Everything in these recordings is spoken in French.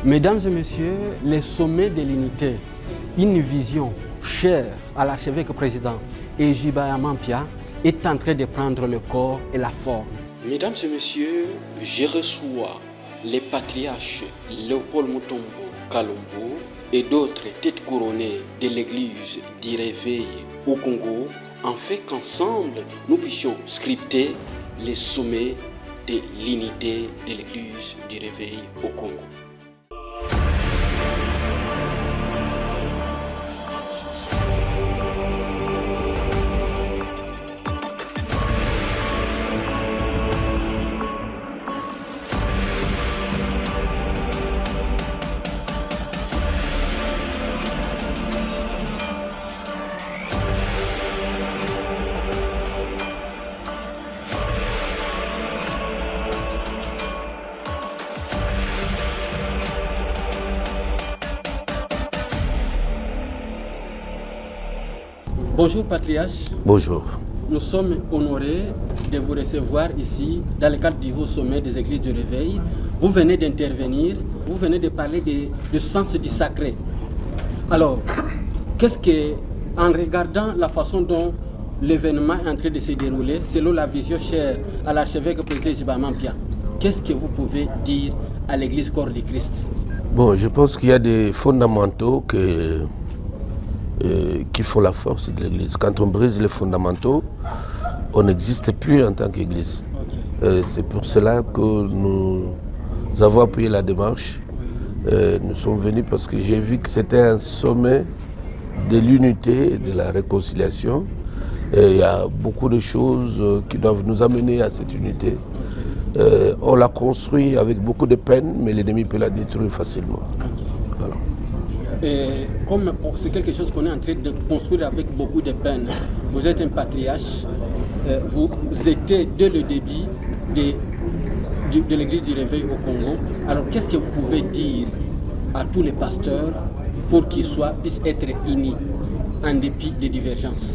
Mesdames et messieurs, les sommets de l'unité, une vision chère à l'archevêque président Ejiba Mampia est en train de prendre le corps et la forme. Mesdames et messieurs, je reçois les patriarches Léopold Mutombo Kalombo et d'autres têtes couronnées de l'église du Réveil au Congo, afin qu'ensemble nous puissions scripter les sommets de l'unité de l'église du Réveil au Congo. Bonjour Patriarche. Bonjour. Nous sommes honorés de vous recevoir ici dans le cadre du Haut Sommet des Églises du Réveil. Vous venez d'intervenir, vous venez de parler du sens du sacré. Alors, qu'est-ce que, en regardant la façon dont l'événement est en train de se dérouler, selon la vision chère à l'archevêque président Ejiba Mampia, qu'est-ce que vous pouvez dire à l'Église Corps du Christ? Bon, je pense qu'il y a des fondamentaux qui font la force de l'Église. Quand on brise les fondamentaux, on n'existe plus en tant qu'Église. Okay. C'est pour cela que nous avons appuyé la démarche. Nous sommes venus parce que j'ai vu que c'était un sommet de l'unité et de la réconciliation. Et il y a beaucoup de choses qui doivent nous amener à cette unité. On l'a construit avec beaucoup de peine, mais l'ennemi peut la détruire facilement. Voilà. Et comme c'est quelque chose qu'on est en train de construire avec beaucoup de peine, vous êtes un patriarche, vous étiez dès le début de l'église du Réveil au Congo. Alors qu'est-ce que vous pouvez dire à tous les pasteurs pour qu'ils puissent être unis en dépit des divergences?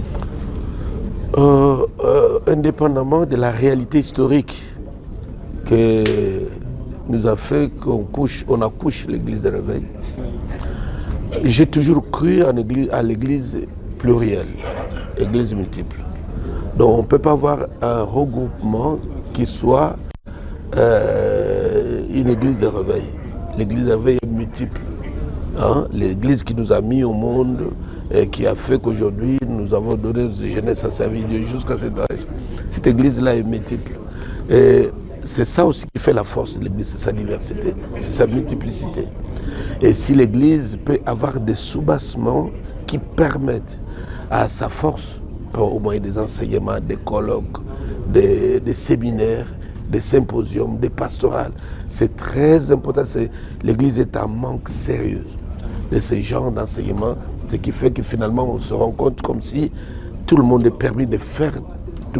Indépendamment de la réalité historique que nous a fait qu'on accouche l'église du Réveil, j'ai toujours cru à l'église plurielle, église multiple. Donc on ne peut pas avoir un regroupement qui soit une église de réveil. L'église de réveil est multiple. Hein? L'église qui nous a mis au monde et qui a fait qu'aujourd'hui nous avons donné de jeunesse à servir Dieu jusqu'à cet âge. Cette église-là est multiple. Et c'est ça aussi qui fait la force de l'église, c'est sa diversité, c'est sa multiplicité. Et si l'église peut avoir des soubassements qui permettent à sa force, au moyen des enseignements, des colloques, des séminaires, des symposiums, des pastorales, c'est très important. L'église est en manque sérieux de ce genre d'enseignement, ce qui fait que finalement on se rend compte comme si tout le monde est permis de faire tout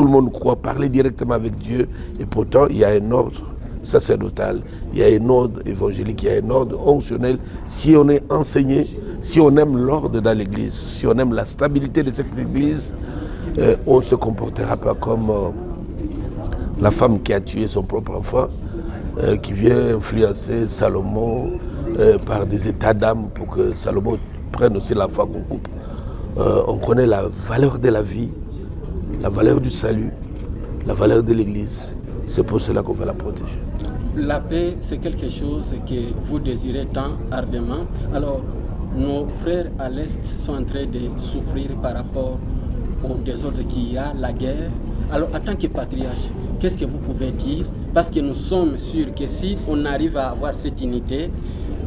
le monde croit parler directement avec Dieu, et pourtant il y a un ordre sacerdotal, il y a un ordre évangélique, il y a un ordre onctionnel. Si on est enseigné, si on aime l'ordre dans l'église, si on aime la stabilité de cette église, on ne se comportera pas comme la femme qui a tué son propre enfant, qui vient influencer Salomon par des états d'âme pour que Salomon prenne aussi l'enfant qu'on coupe. On connaît la valeur de la vie, la valeur du salut, la valeur de l'église. C'est pour cela qu'on va la protéger. La paix, c'est quelque chose que vous désirez tant ardemment. Alors, nos frères à l'Est sont en train de souffrir par rapport au désordre qu'il y a, la guerre. Alors, en tant que patriarche, qu'est-ce que vous pouvez dire? Parce que nous sommes sûrs que si on arrive à avoir cette unité,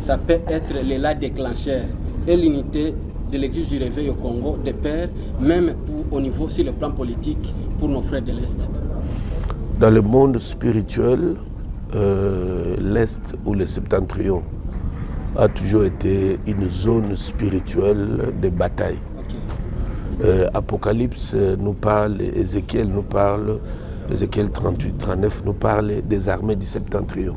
ça peut être l'élan déclencheur. Et l'unité de l'Église du Réveil au Congo, de pair, même au niveau sur le plan politique, pour nos frères de l'Est. Dans le monde spirituel, l'Est ou le Septentrion a toujours été une zone spirituelle de bataille. Okay. Apocalypse nous parle, Ézéchiel nous parle, Ézéchiel 38-39 nous parle des armées du Septentrion.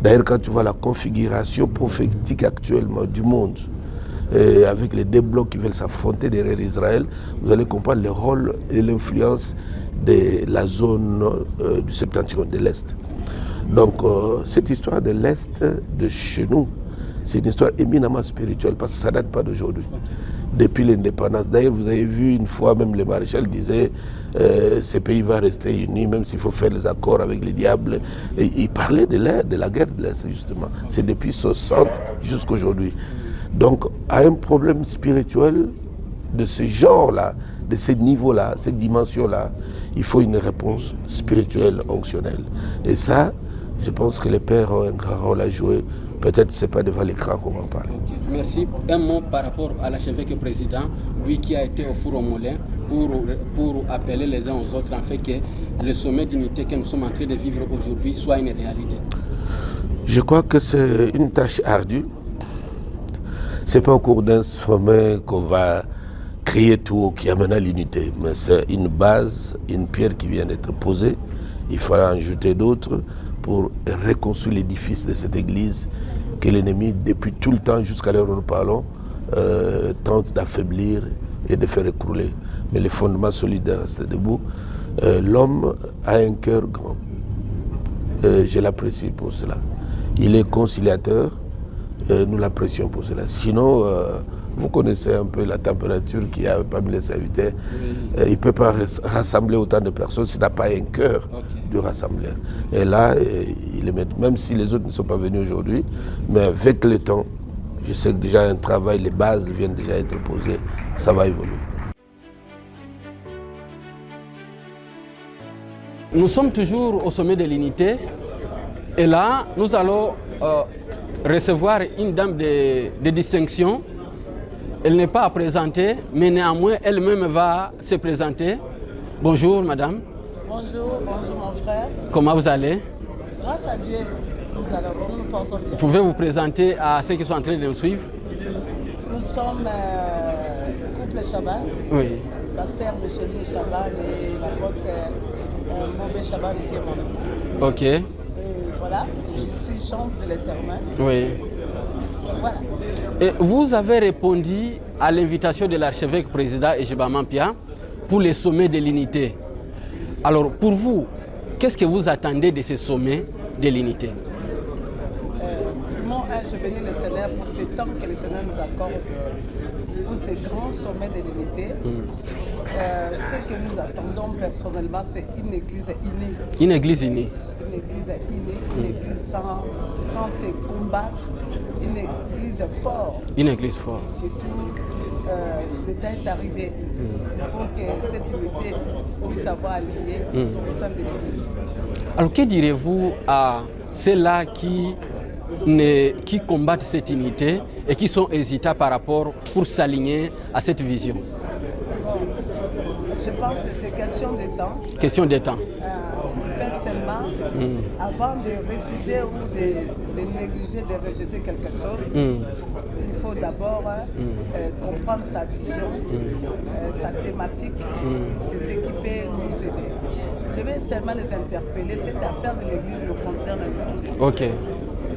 D'ailleurs, quand tu vois la configuration prophétique actuellement du monde, avec les deux blocs qui veulent s'affronter derrière Israël, vous allez comprendre le rôle et l'influence de la zone du Septentrion, de l'Est. Donc cette histoire de l'Est, de chez nous, c'est une histoire éminemment spirituelle parce que ça ne date pas d'aujourd'hui. Depuis l'indépendance. D'ailleurs, vous avez vu une fois, même le maréchal disait ce pays va rester uni, même s'il faut faire les accords avec les diables. Et il parlait de la guerre de l'Est, justement. C'est depuis 60 jusqu'à aujourd'hui. Donc, à un problème spirituel de ce genre-là, de ce niveau-là, cette dimension-là, il faut une réponse spirituelle, onctionnelle. Et ça, je pense que les pères ont un grand rôle à jouer. Peut-être ce n'est pas devant l'écran qu'on va en parler. Merci. Un mot par rapport à l'archevêque président, lui qui a été au four au moulin pour appeler les uns aux autres, en fait que le sommet d'unité que nous sommes en train de vivre aujourd'hui soit une réalité. Je crois que c'est une tâche ardue. Ce n'est pas au cours d'un sommet qu'on va créer tout qui amène à l'unité, mais c'est une base, une pierre qui vient d'être posée. Il faudra en ajouter d'autres pour reconstruire l'édifice de cette église que l'ennemi, depuis tout le temps jusqu'à l'heure où nous parlons, tente d'affaiblir et de faire écrouler. Mais les fondements solides restent debout. L'homme a un cœur grand. Je l'apprécie pour cela. Il est conciliateur, nous l'apprécions pour cela. Sinon, vous connaissez un peu la température qu'il y a parmi les serviteurs. Il ne peut pas rassembler autant de personnes s'il n'a pas un cœur de rassembler. Et là, il est même si les autres ne sont pas venus aujourd'hui, mais avec le temps, je sais que déjà un travail, les bases viennent déjà être posées, ça va évoluer. Nous sommes toujours au sommet de l'unité et là, nous allons recevoir une dame de distinction. Elle n'est pas à présenter, mais néanmoins, elle-même va se présenter. Bonjour, madame. Bonjour mon frère. Comment vous allez? Grâce à Dieu, nous nous portons bien. Vous pouvez vous présenter à ceux qui sont en train de nous suivre? Nous sommes couple Chaban. Oui. Pasteur Micheline Chaban et l'apôtre Mauvais Chaban qui est mon nom. Ok. Et voilà, je suis chance de l'Éternel. Oui. Voilà. Et vous avez répondu à l'invitation de l'archevêque président Ejiba Mampia pour les sommets de l'unité. Alors, pour vous, qu'est-ce que vous attendez de ces sommets de l'unité? Je bénis le Seigneur pour ces temps que le Seigneur nous accorde pour ces grands sommets de l'unité. Ce que nous attendons personnellement, c'est une église unie. Une église unie. Une église unie, une église sans se combattre, une église forte. Une église forte. Surtout, le temps est arrivé pour que cette unité puisse avoir allié au sein de l'église. Alors, que direz-vous à ceux-là qui combattent cette unité et qui sont hésitants par rapport pour s'aligner à cette vision? Je pense que c'est question de temps. Question de temps. Personnellement, avant de refuser ou de négliger, de rejeter quelque chose, il faut d'abord comprendre sa vision, sa thématique. C'est ce qui peut nous aider. Je vais seulement les interpeller. Cette affaire de l'église nous concerne nous tous. Ok.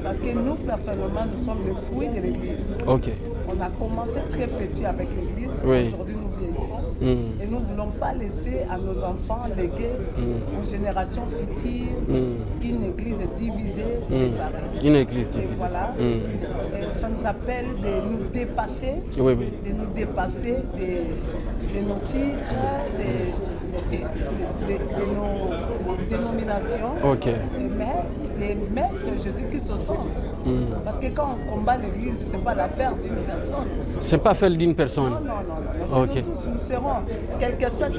Parce que nous, personnellement, nous sommes le fruit de l'église. Ok. On a commencé très petit avec l'église. Oui. Aujourd'hui, nous vieillissons. Et nous ne voulons pas laisser à nos enfants léguer aux générations futures une église divisée, séparée. Une église divisée. Et voilà. Et ça nous appelle de nous dépasser, Oui, oui. de nous dépasser de nos titres, de nos dénominations. Ok. Mais de mettre Jésus-Christ au centre. Parce que quand on combat l'église, ce n'est pas l'affaire d'une personne. Ce n'est pas affaire d'une personne. Non. Ok. Nous serons, quel que soit,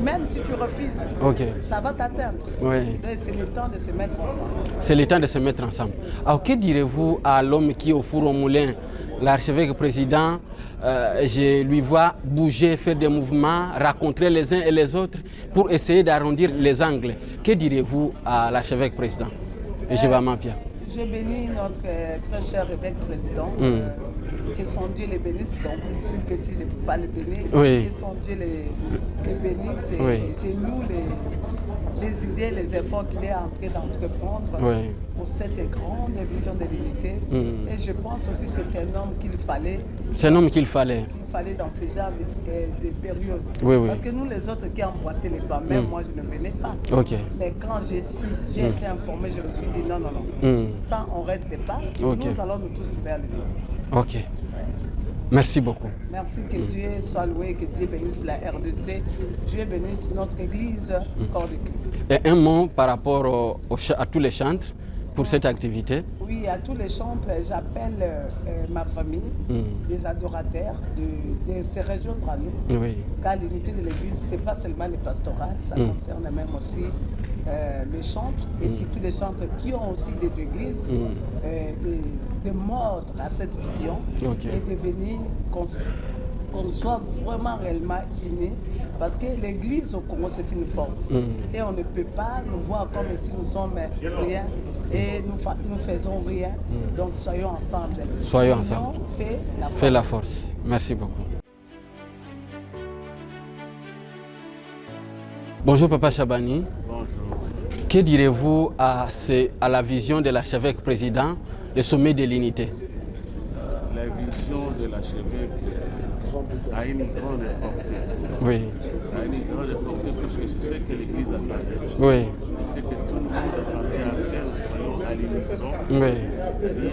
même si tu refuses, ça va t'atteindre. Oui. C'est le temps de se mettre ensemble. C'est le temps de se mettre ensemble. Alors, que direz-vous à l'homme qui est au four au moulin, l'archevêque président? Je lui vois bouger, faire des mouvements, rencontrer les uns et les autres pour essayer d'arrondir les angles. Que direz-vous à l'archevêque président Ejiba Mampia? Je bénis notre très cher évêque président. Que son Dieu les bénisse. Donc, je suis petit, je ne peux pas le bénir. Oui. Que son Dieu les bénisse. Oui. Je loue les idées, les efforts qu'il est en train d'entreprendre pour cette grande vision de l'unité. Et je pense aussi que c'est un homme qu'il fallait. C'est un homme qu'il fallait. Qu'il fallait dans ce genre de période. Parce que nous, les autres qui emboîtaient les pas, même moi, je ne venais pas. Mais quand j'ai été informé, je me suis dit non. Ça, on ne reste pas. Nous allons nous tous vers l'unité. Ok. Merci beaucoup. Merci, que Dieu soit loué, que Dieu bénisse la RDC, Dieu bénisse notre Église, corps de Christ. Et un mot par rapport à tous les chantres pour cette activité? Oui, à tous les chantres, j'appelle ma famille, des adorateurs, de se rejoindre à nous. Car l'unité de l'Église, ce n'est pas seulement les pastorales, ça concerne même aussi les chantres, et surtout les chantres qui ont aussi des églises, de mordre à cette vision et de venir qu'on soit vraiment réellement unis, parce que l'église au Congo c'est une force et on ne peut pas nous voir comme si nous sommes rien et nous faisons rien, donc soyons ensemble. Soyons ensemble. Fait la force. Merci beaucoup. Bonjour Papa Chabani. Bonjour. Que direz-vous à la vision de l'archevêque président, le sommet de l'unité? La vision de l'archevêque a une grande portée. A une grande portée puisque c'est ce que l'Église attendait. C'est ce que tout le monde attendait à ce que nous soyons à l'unisson. C'est-à-dire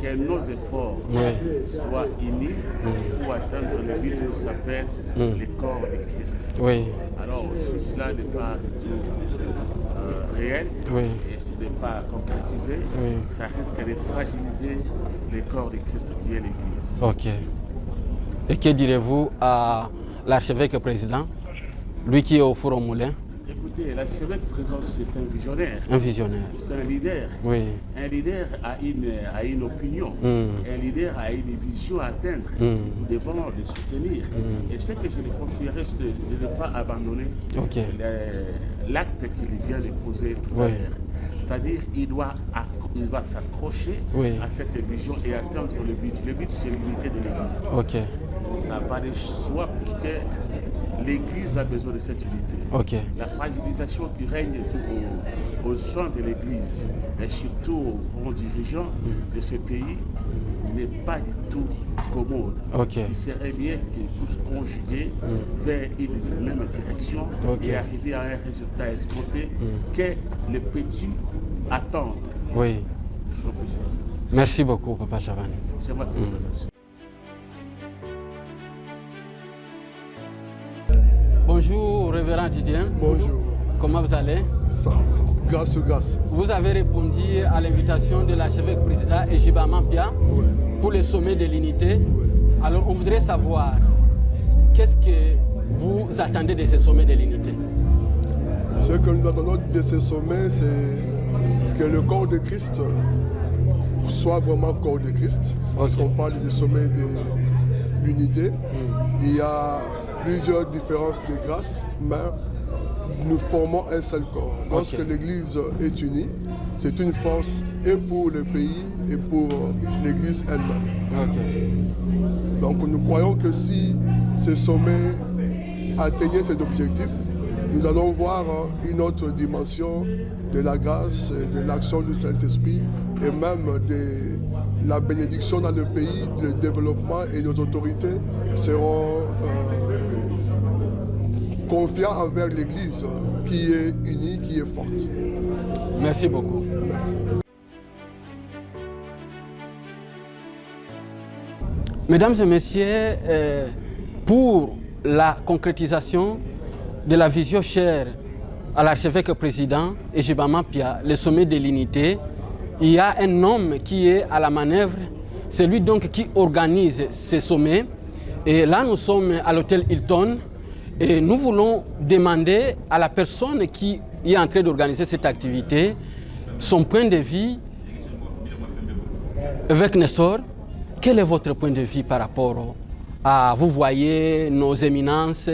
que nos efforts soient unis pour atteindre le but qui s'appelle le corps de Christ. Alors, si cela n'est pas du tout réel et ce n'est pas concrétisé, ça risque de fragiliser le corps de Christ qui est l'Église. Ok. Et que direz-vous à l'archevêque président, lui qui est au Four au Moulin? Écoutez, l'archevêque président, c'est un visionnaire. Un visionnaire. C'est un leader. Un leader a une opinion. Un leader a une vision à atteindre. Nous devons le soutenir. Et ce que je lui confierais, c'est de ne pas abandonner l'acte qu'il vient de poser tout à l'heure. C'est-à-dire qu'il doit s'accrocher à cette vision et atteindre le but. Le but, c'est l'unité de l'Église. Ça va de soi puisque l'Église a besoin de cette unité. La fragilisation qui règne au sein de l'Église et surtout aux grands dirigeants de ce pays n'est pas du tout commode. Il serait bien qu'ils puissent conjuguer vers une même direction et arriver à un résultat escompté que les petits attendent. Merci beaucoup, Papa Chabani. C'est moi qui vous remercie. Bonjour, révérend Didier. Bonjour. Comment vous allez? Ça, grâce. Vous avez répondu à l'invitation de l'archevêque président Ejiba Mampia pour le sommet de l'unité. Alors, on voudrait savoir, qu'est-ce que vous attendez de ce sommet de l'unité? Ce que nous attendons de ce sommet, c'est que le corps de Christ soit vraiment corps de Christ. Parce qu'on parle du sommet de l'unité. Il y a plusieurs différences de grâce, mais nous formons un seul corps. Lorsque l'Église est unie, c'est une force et pour le pays et pour l'Église elle-même. Donc nous croyons que si ce sommet atteignait cet objectif, nous allons voir une autre dimension de la grâce, de l'action du Saint-Esprit et même de la bénédiction dans le pays, le développement et nos autorités seront confiants envers l'Église qui est unie, qui est forte. Merci beaucoup. Merci. Mesdames et messieurs, pour la concrétisation de la vision chère à l'archevêque président Ejiba Mampia, le sommet de l'unité, il y a un homme qui est à la manœuvre, c'est lui donc qui organise ce sommet. Et là, nous sommes à l'hôtel Hilton et nous voulons demander à la personne qui est en train d'organiser cette activité son point de vue. Évêque Nessor, quel est votre point de vue par rapport à, vous voyez, nos éminences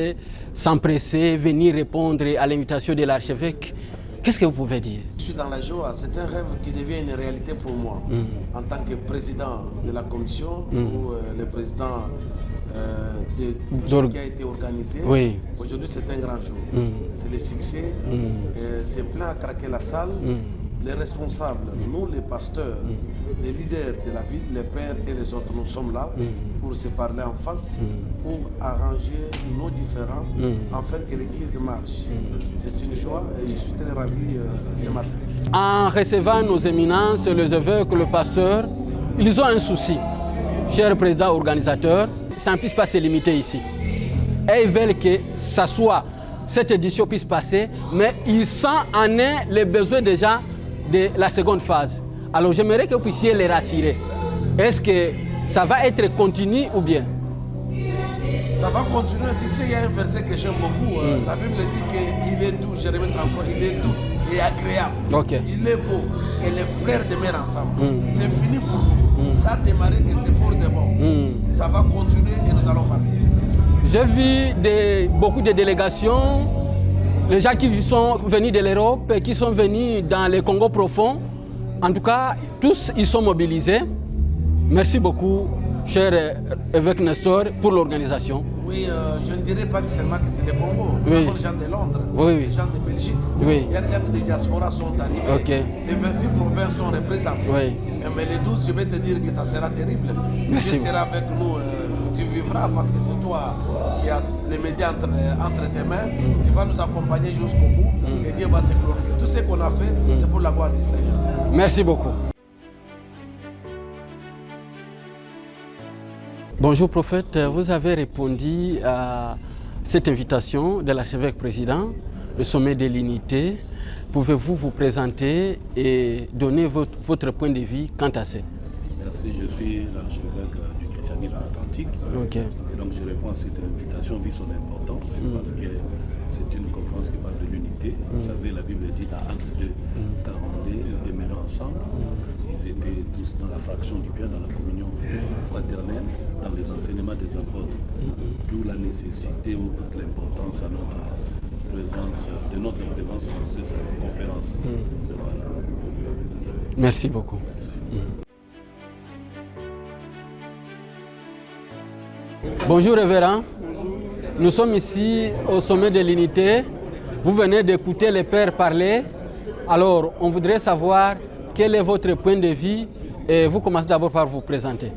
s'empresser, venir répondre à l'invitation de l'archevêque? Qu'est-ce que vous pouvez dire? Je suis dans la joie, c'est un rêve qui devient une réalité pour moi. En tant que président de la commission ou le président de tout ce qui a été organisé. Oui. Aujourd'hui, c'est un grand jour. C'est le succès. C'est plein à craquer la salle. Les responsables, nous les pasteurs, les leaders de la ville, les pères et les autres, nous sommes là pour se parler en face, pour arranger nos différends, afin que l'Église marche. C'est une joie et je suis très ravi ce matin. En recevant nos éminences, les évêques, le pasteur, ils ont un souci. Cher président organisateur, ça ne puisse pas se limiter ici. Et ils veulent que ça soit, cette édition puisse passer, mais ils sentent en eux les besoins déjà de la seconde phase. Alors j'aimerais que vous puissiez les rassurer. Est-ce que ça va être continu ou bien? Ça va continuer. Tu sais, il y a un verset que j'aime beaucoup. La Bible dit qu'il est doux, Jérémie 33, il est doux et agréable. Okay. Il est beau et les frères demeurent ensemble. C'est fini pour nous. Ça a démarré et c'est pour de bon. Ça va continuer et nous allons partir. J'ai vu beaucoup de délégations, les gens qui sont venus de l'Europe et qui sont venus dans le Congo profond. En tout cas, tous ils sont mobilisés. Merci beaucoup, cher évêque Nestor, pour l'organisation. Oui, je ne dirais pas seulement que c'est le Congo. Oui. Les gens de Londres, Oui. les gens de Belgique. Oui. Il y a des gens de diaspora sont arrivés. Okay. Les 26 provinces sont représentées. Oui. Mais les 12, je vais te dire que ça sera terrible. Merci. Tu seras avec nous, tu vivras parce que c'est toi qui as les médias entre tes mains. Tu vas nous accompagner jusqu'au bout et Dieu va se glorifier. Tout ce qu'on a fait, c'est pour la gloire du Seigneur. Merci beaucoup. Bonjour prophète, vous avez répondu à cette invitation de l'archevêque président, le sommet de l'unité. Pouvez-vous vous présenter et donner votre point de vue quant à ça? Merci, je suis l'archevêque du christianisme authentique. Okay. Et donc je réponds à cette invitation vu son importance parce que c'est une conférence qui parle de l'unité. Vous savez, la Bible dit dans Actes 2, car on est demeurés ensemble. Ils étaient tous dans la fraction du bien, dans la communion fraternelle, dans les enseignements des apôtres. D'où la nécessité ou toute l'importance de notre présence dans cette conférence. Voilà. Merci beaucoup. Merci. Bonjour révérend. Bonjour. Nous sommes ici au sommet de l'unité. Vous venez d'écouter les pères parler. Alors, on voudrait savoir quel est votre point de vue et vous commencez d'abord par vous présenter.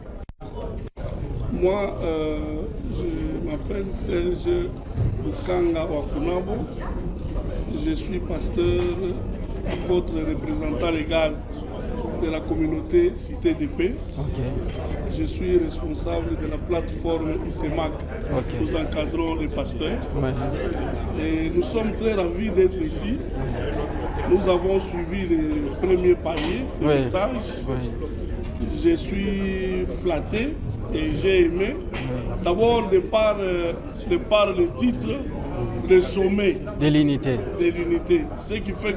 Moi, je m'appelle Serge Bukanga Wakunabo. Je suis pasteur, votre représentant légal de la communauté Cité de Paix. Okay. Je suis responsable de la plateforme ICEMAC. Okay. Nous encadrons les pasteurs. Ouais. Et nous sommes très ravis d'être ici. Nous avons suivi les premiers paliers de messages. Je suis flatté et j'ai aimé. D'abord, de par le titre, le sommet de l'unité. Ce qui fait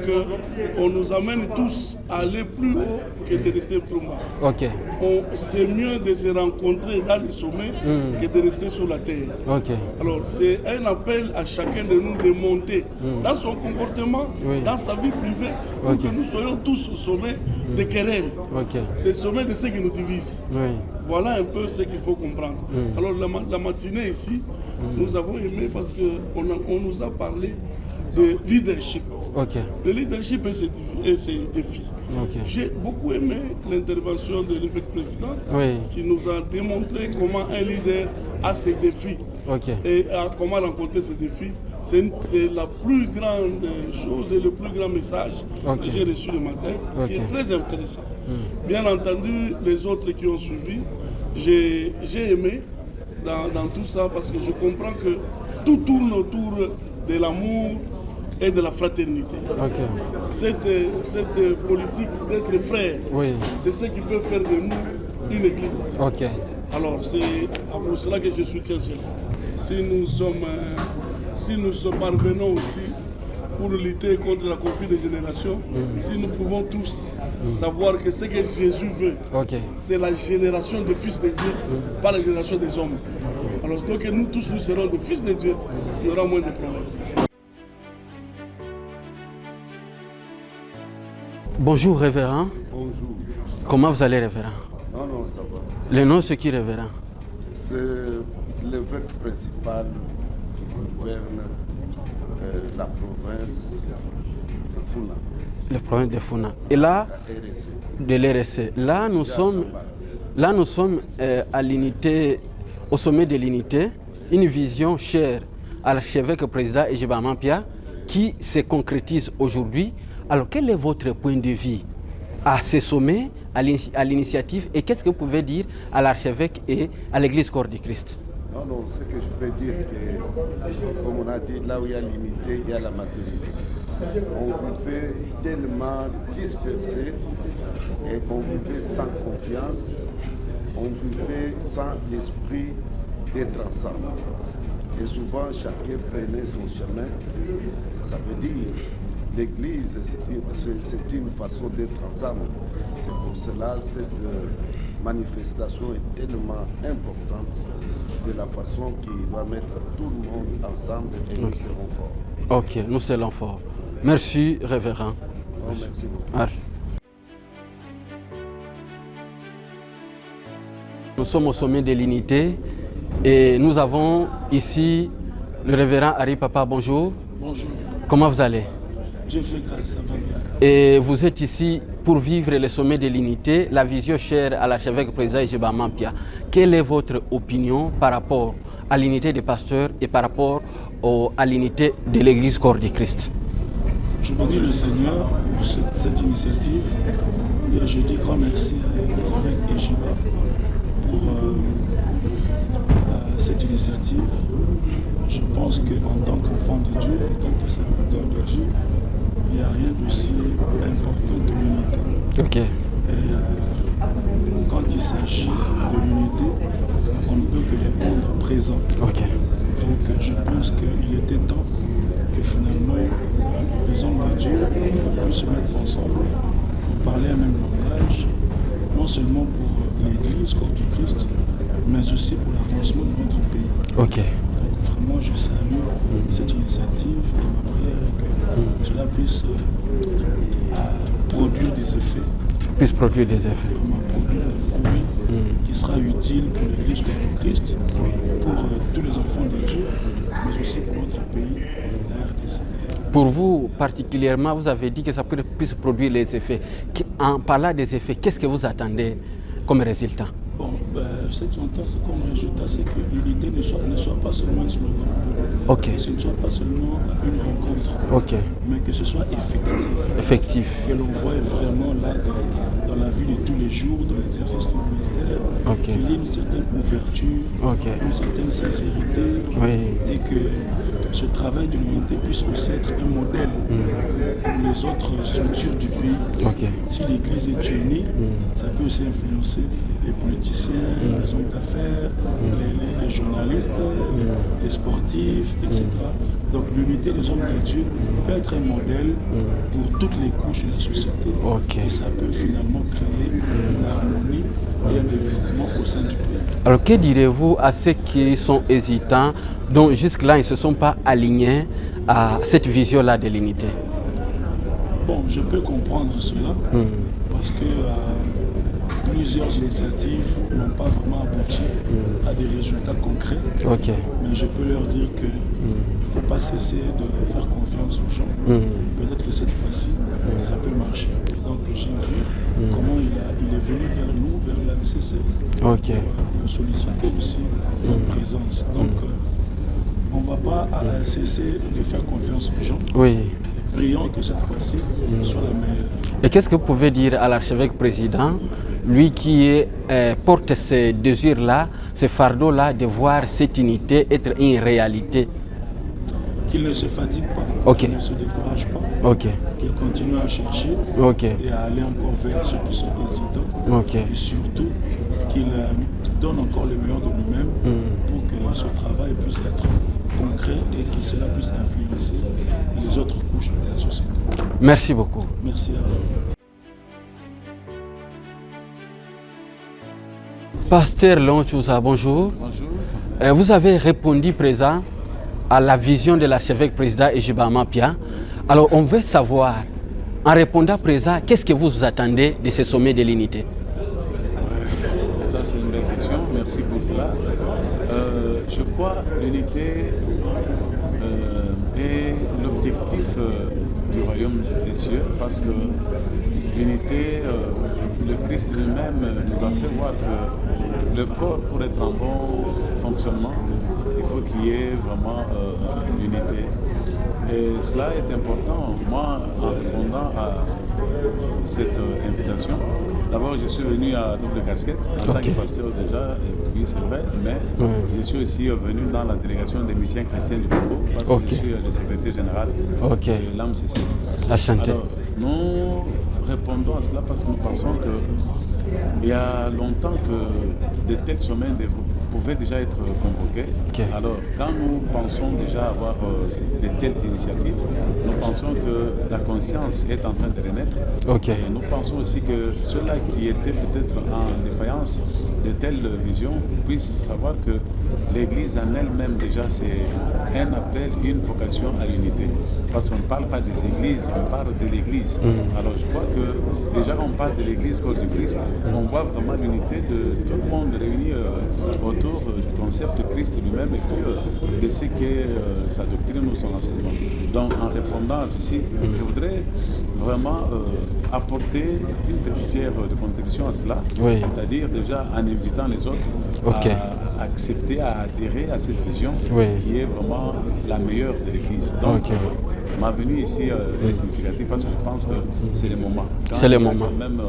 qu'on nous amène tous à aller plus haut que de rester trop bas. Okay. C'est mieux de se rencontrer dans le sommet que de rester sur la terre. Okay. Alors c'est un appel à chacun de nous de monter dans son comportement, dans sa vie privée, pour que nous soyons tous au sommet des querelles, le sommet de ce qui nous divise. Voilà un peu ce qu'il faut comprendre. Alors la matinée ici, nous avons aimé parce qu'on nous a parlé de leadership. Le leadership et ses défis. J'ai beaucoup aimé l'intervention de l'évêque président qui nous a démontré comment un leader a ses défis et comment rencontrer ces défis. C'est la plus grande chose et le plus grand message que j'ai reçu le matin, qui est très intéressant. Bien entendu, les autres qui ont suivi, j'ai aimé dans tout ça parce que je comprends que tout tourne autour de l'amour et de la fraternité. Cette politique d'être frère, c'est ce qui peut faire de nous une église. Alors c'est pour cela que je soutiens cela. Si nous parvenons aussi pour lutter contre la conflit des générations, si nous pouvons tous savoir que ce que Jésus veut, c'est la génération des fils de Dieu, pas la génération des hommes. Alors donc nous tous nous serons des fils de Dieu, il y aura moins de problèmes. Bonjour révérend. Bonjour. Comment vous allez révérend? Non, ça va. Le nom c'est qui révérend? C'est l'évêque principal qui gouverne la province de Funa. La province de Funa. Et là, de l'RSC. Là, nous sommes à l'unité, au sommet de l'unité, une vision chère à l'archevêque président Ejiba Mampia qui se concrétise aujourd'hui. Alors, quel est votre point de vue à ce sommet, à l'initiative, et qu'est-ce que vous pouvez dire à l'archevêque et à l'église Corps du Christ? Non, ce que je peux dire, que, comme on a dit, là où il y a l'unité, il y a la maturité. On vivait tellement dispersé et on vivait sans confiance, on vivait sans l'esprit d'être ensemble. Et souvent, chacun prenait son chemin. Ça veut dire, l'Église, c'est une façon d'être ensemble. C'est pour cela que cette manifestation est tellement importante de la façon qui doit mettre tout le monde ensemble et nous serons forts. Ok, nous serons forts. Merci, révérend. Oh, merci beaucoup. Merci. Nous sommes au sommet de l'unité et nous avons ici le révérend Harry Papa. Bonjour. Bonjour. Comment vous allez? Je fais grâce, ça va bien. Et vous êtes ici pour vivre le sommet de l'unité, la vision chère à l'archevêque président Ejiba Mampia. Quelle est votre opinion par rapport à l'unité des pasteurs et par rapport à l'unité de l'église Corps du Christ? Je bénis le Seigneur pour cette initiative et je dis grand merci à l'évêque Ejiba pour cette initiative. Je pense qu'en tant qu'enfant de Dieu, en tant que serviteur de Dieu, il n'y a rien d'aussi important que l'unité. Ok. Et quand il s'agit de l'unité, on ne peut que répondre présent. Ok. Donc je pense qu'il était temps que finalement les hommes de Dieu puissent se mettre ensemble pour parler un même langage, non seulement pour l'Église, Corps du Christ, mais aussi pour l'avancement de notre pays. Ok. Donc vraiment je salue cette initiative et ma prière est que cela puisse produire des effets. Puisse produire des effets. Vraiment produire un fruit qui sera utile pour l'Église Corps du Christ, pour tous les enfants de Dieu, mais aussi pour notre pays, la RDC. Pour vous particulièrement, vous avez dit que ça puisse produire les effets. En parlant des effets, qu'est-ce que vous attendez comme résultat? Bon, ce qui entend comme résultat, c'est que l'unité ne soit pas seulement un slogan. Ok. Que ce ne soit pas seulement une rencontre. Ok. Mais que ce soit effectif. Effectif. Que l'on voit vraiment là dans la vie de tous les jours, dans l'exercice du ministère, Ok. qu'il y ait une certaine ouverture, Ok. une certaine sincérité, Oui. et que ce travail de l'unité puisse aussi être un modèle pour les autres structures du pays. Ok. Si l'Église est unie, ça peut aussi influencer les politiciens, les hommes d'affaires, les journalistes, les sportifs, etc. Donc l'unité des hommes de Dieu peut être un modèle pour toutes les couches de la société. Ok. Et ça peut finalement créer une harmonie et un développement au sein du pays. Alors que direz-vous à ceux qui sont hésitants, dont jusque-là ils ne se sont pas alignés à cette vision-là de l'unité? Bon, je peux comprendre cela parce que plusieurs initiatives n'ont pas vraiment abouti à des résultats concrets. Ok. Mais je peux leur dire qu'il ne faut pas cesser de faire confiance aux gens. Peut-être que cette fois-ci, ça peut marcher. Donc j'ai vu comment il est venu vers nous, vers la MCC, Ok. pour solliciter aussi notre présence. Donc on ne va pas cesser de faire confiance aux gens. Oui. Prions que cette fois-ci soit la meilleure. Et qu'est-ce que vous pouvez dire à l'archevêque président, lui qui porte ces désirs-là, ces fardeaux-là, de voir cette unité être une réalité? Qu'il ne se fatigue pas, Ok. qu'il ne se décourage pas, Ok. qu'il continue à chercher Ok. et à aller encore vers ceux qui sont hésitants. Ok. Et surtout qu'il donne encore le meilleur de lui-même pour que ce travail puisse être concret et que cela puisse influencer les autres couches de la société. Merci beaucoup. Merci à vous. Pasteur Lonchouza, bonjour. Bonjour. Vous avez répondu présent à la vision de l'archevêque président Ejiba Mampia. Alors on veut savoir, en répondant présent, qu'est-ce que vous attendez de ce sommet de l'unité? Ça c'est une belle question, merci pour cela. Je crois que l'unité est l'objectif du royaume des cieux, parce que l'unité, le Christ lui-même nous a fait voir que le corps, pour être en bon fonctionnement, il faut qu'il y ait vraiment l'unité. Et cela est important. Moi, en répondant à cette invitation, d'abord je suis venu à double casquette en tant que pasteur déjà, et puis c'est vrai, mais je suis aussi venu dans la délégation des missions chrétiens du Congo, parce que je suis le secrétaire général de l'AMCC. Alors, nous répondons à cela parce que nous pensons qu'il y a longtemps que de tels sommets pouvaient déjà être convoqués. Alors, quand nous pensons déjà avoir de telles initiatives, nous pensons que la conscience est en train de renaître. Et nous pensons aussi que ceux-là qui étaient peut-être en défaillance de telles visions puissent savoir que l'Église en elle-même déjà c'est un appel, une vocation à l'unité. Parce qu'on ne parle pas des églises, on parle de l'Église. Alors je crois que déjà on parle de l'Église corps du Christ, on voit vraiment l'unité de tout le monde réuni autour du concept de Christ lui-même et puis de ce qu'est sa doctrine ou son enseignement. Donc en répondant à ceci, je voudrais vraiment apporter une petite pierre de contribution à cela, c'est-à-dire déjà en invitant les autres à accepter, à adhérer à cette vision qui est vraiment la meilleure de l'Église. Donc ma venue ici est significative parce que je pense que c'est le moment. C'est le moment. Même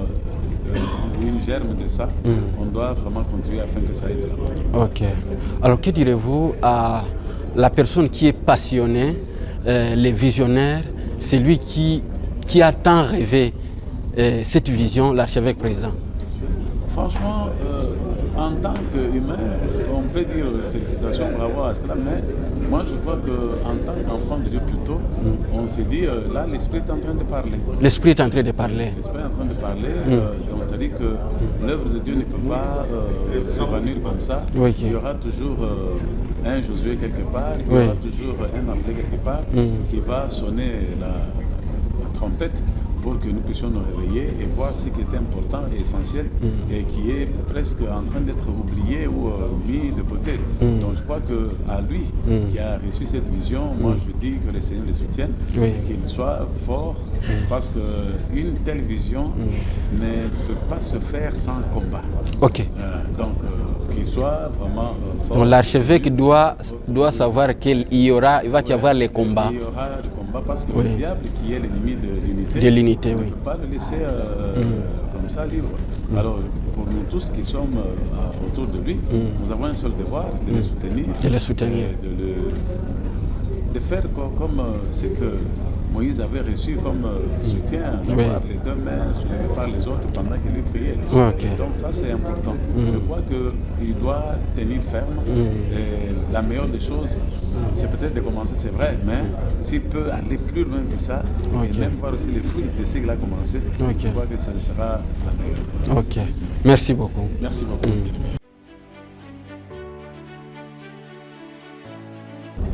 une germe de ça, on doit vraiment continuer afin que ça aille de là-bas. Ok. Alors que direz-vous à la personne qui est passionnée, les visionnaires, celui qui a tant rêvé cette vision, l'archevêque président? Franchement, en tant qu'humain, on peut dire félicitations, bravo à cela, mais moi je crois qu'en tant qu'enfant de Dieu plutôt, on s'est dit, là l'Esprit est en train de parler. L'Esprit est en train de parler. L'Esprit est en train de parler, donc c'est-à-dire que l'œuvre de Dieu ne peut pas s'évanouir comme ça. Il y aura toujours un Josué quelque part, il y aura toujours un appelé quelque part qui va sonner la trompette pour que nous puissions nous réveiller et voir ce qui est important et essentiel et qui est presque en train d'être oublié ou mis de côté. Donc je crois qu'à lui qui a reçu cette vision, moi je dis que le Seigneur le soutienne, qu'il soit fort parce qu'une telle vision ne peut pas se faire sans combat. Donc qu'il soit vraiment fort. Donc l'archevêque doit savoir qu'il va y avoir les combats. Il y aura des combats parce que le diable qui est l'ennemi de l'unité, on ne peut pas le laisser comme ça libre. Alors, pour nous tous qui sommes autour de lui, nous avons un seul devoir, de le soutenir. De le soutenir. De faire comme ce que Moïse avait reçu comme soutien, d'avoir les deux mains soulevées par les autres pendant qu'il lui priait. Donc ça c'est important. Je crois qu'il doit tenir ferme. Et la meilleure des choses, c'est peut-être de commencer, c'est vrai, mais s'il peut aller plus loin que ça, et même voir aussi les fruits de ce qu'il a commencé, je crois que ça sera la meilleure. Ok. Merci beaucoup. Merci beaucoup.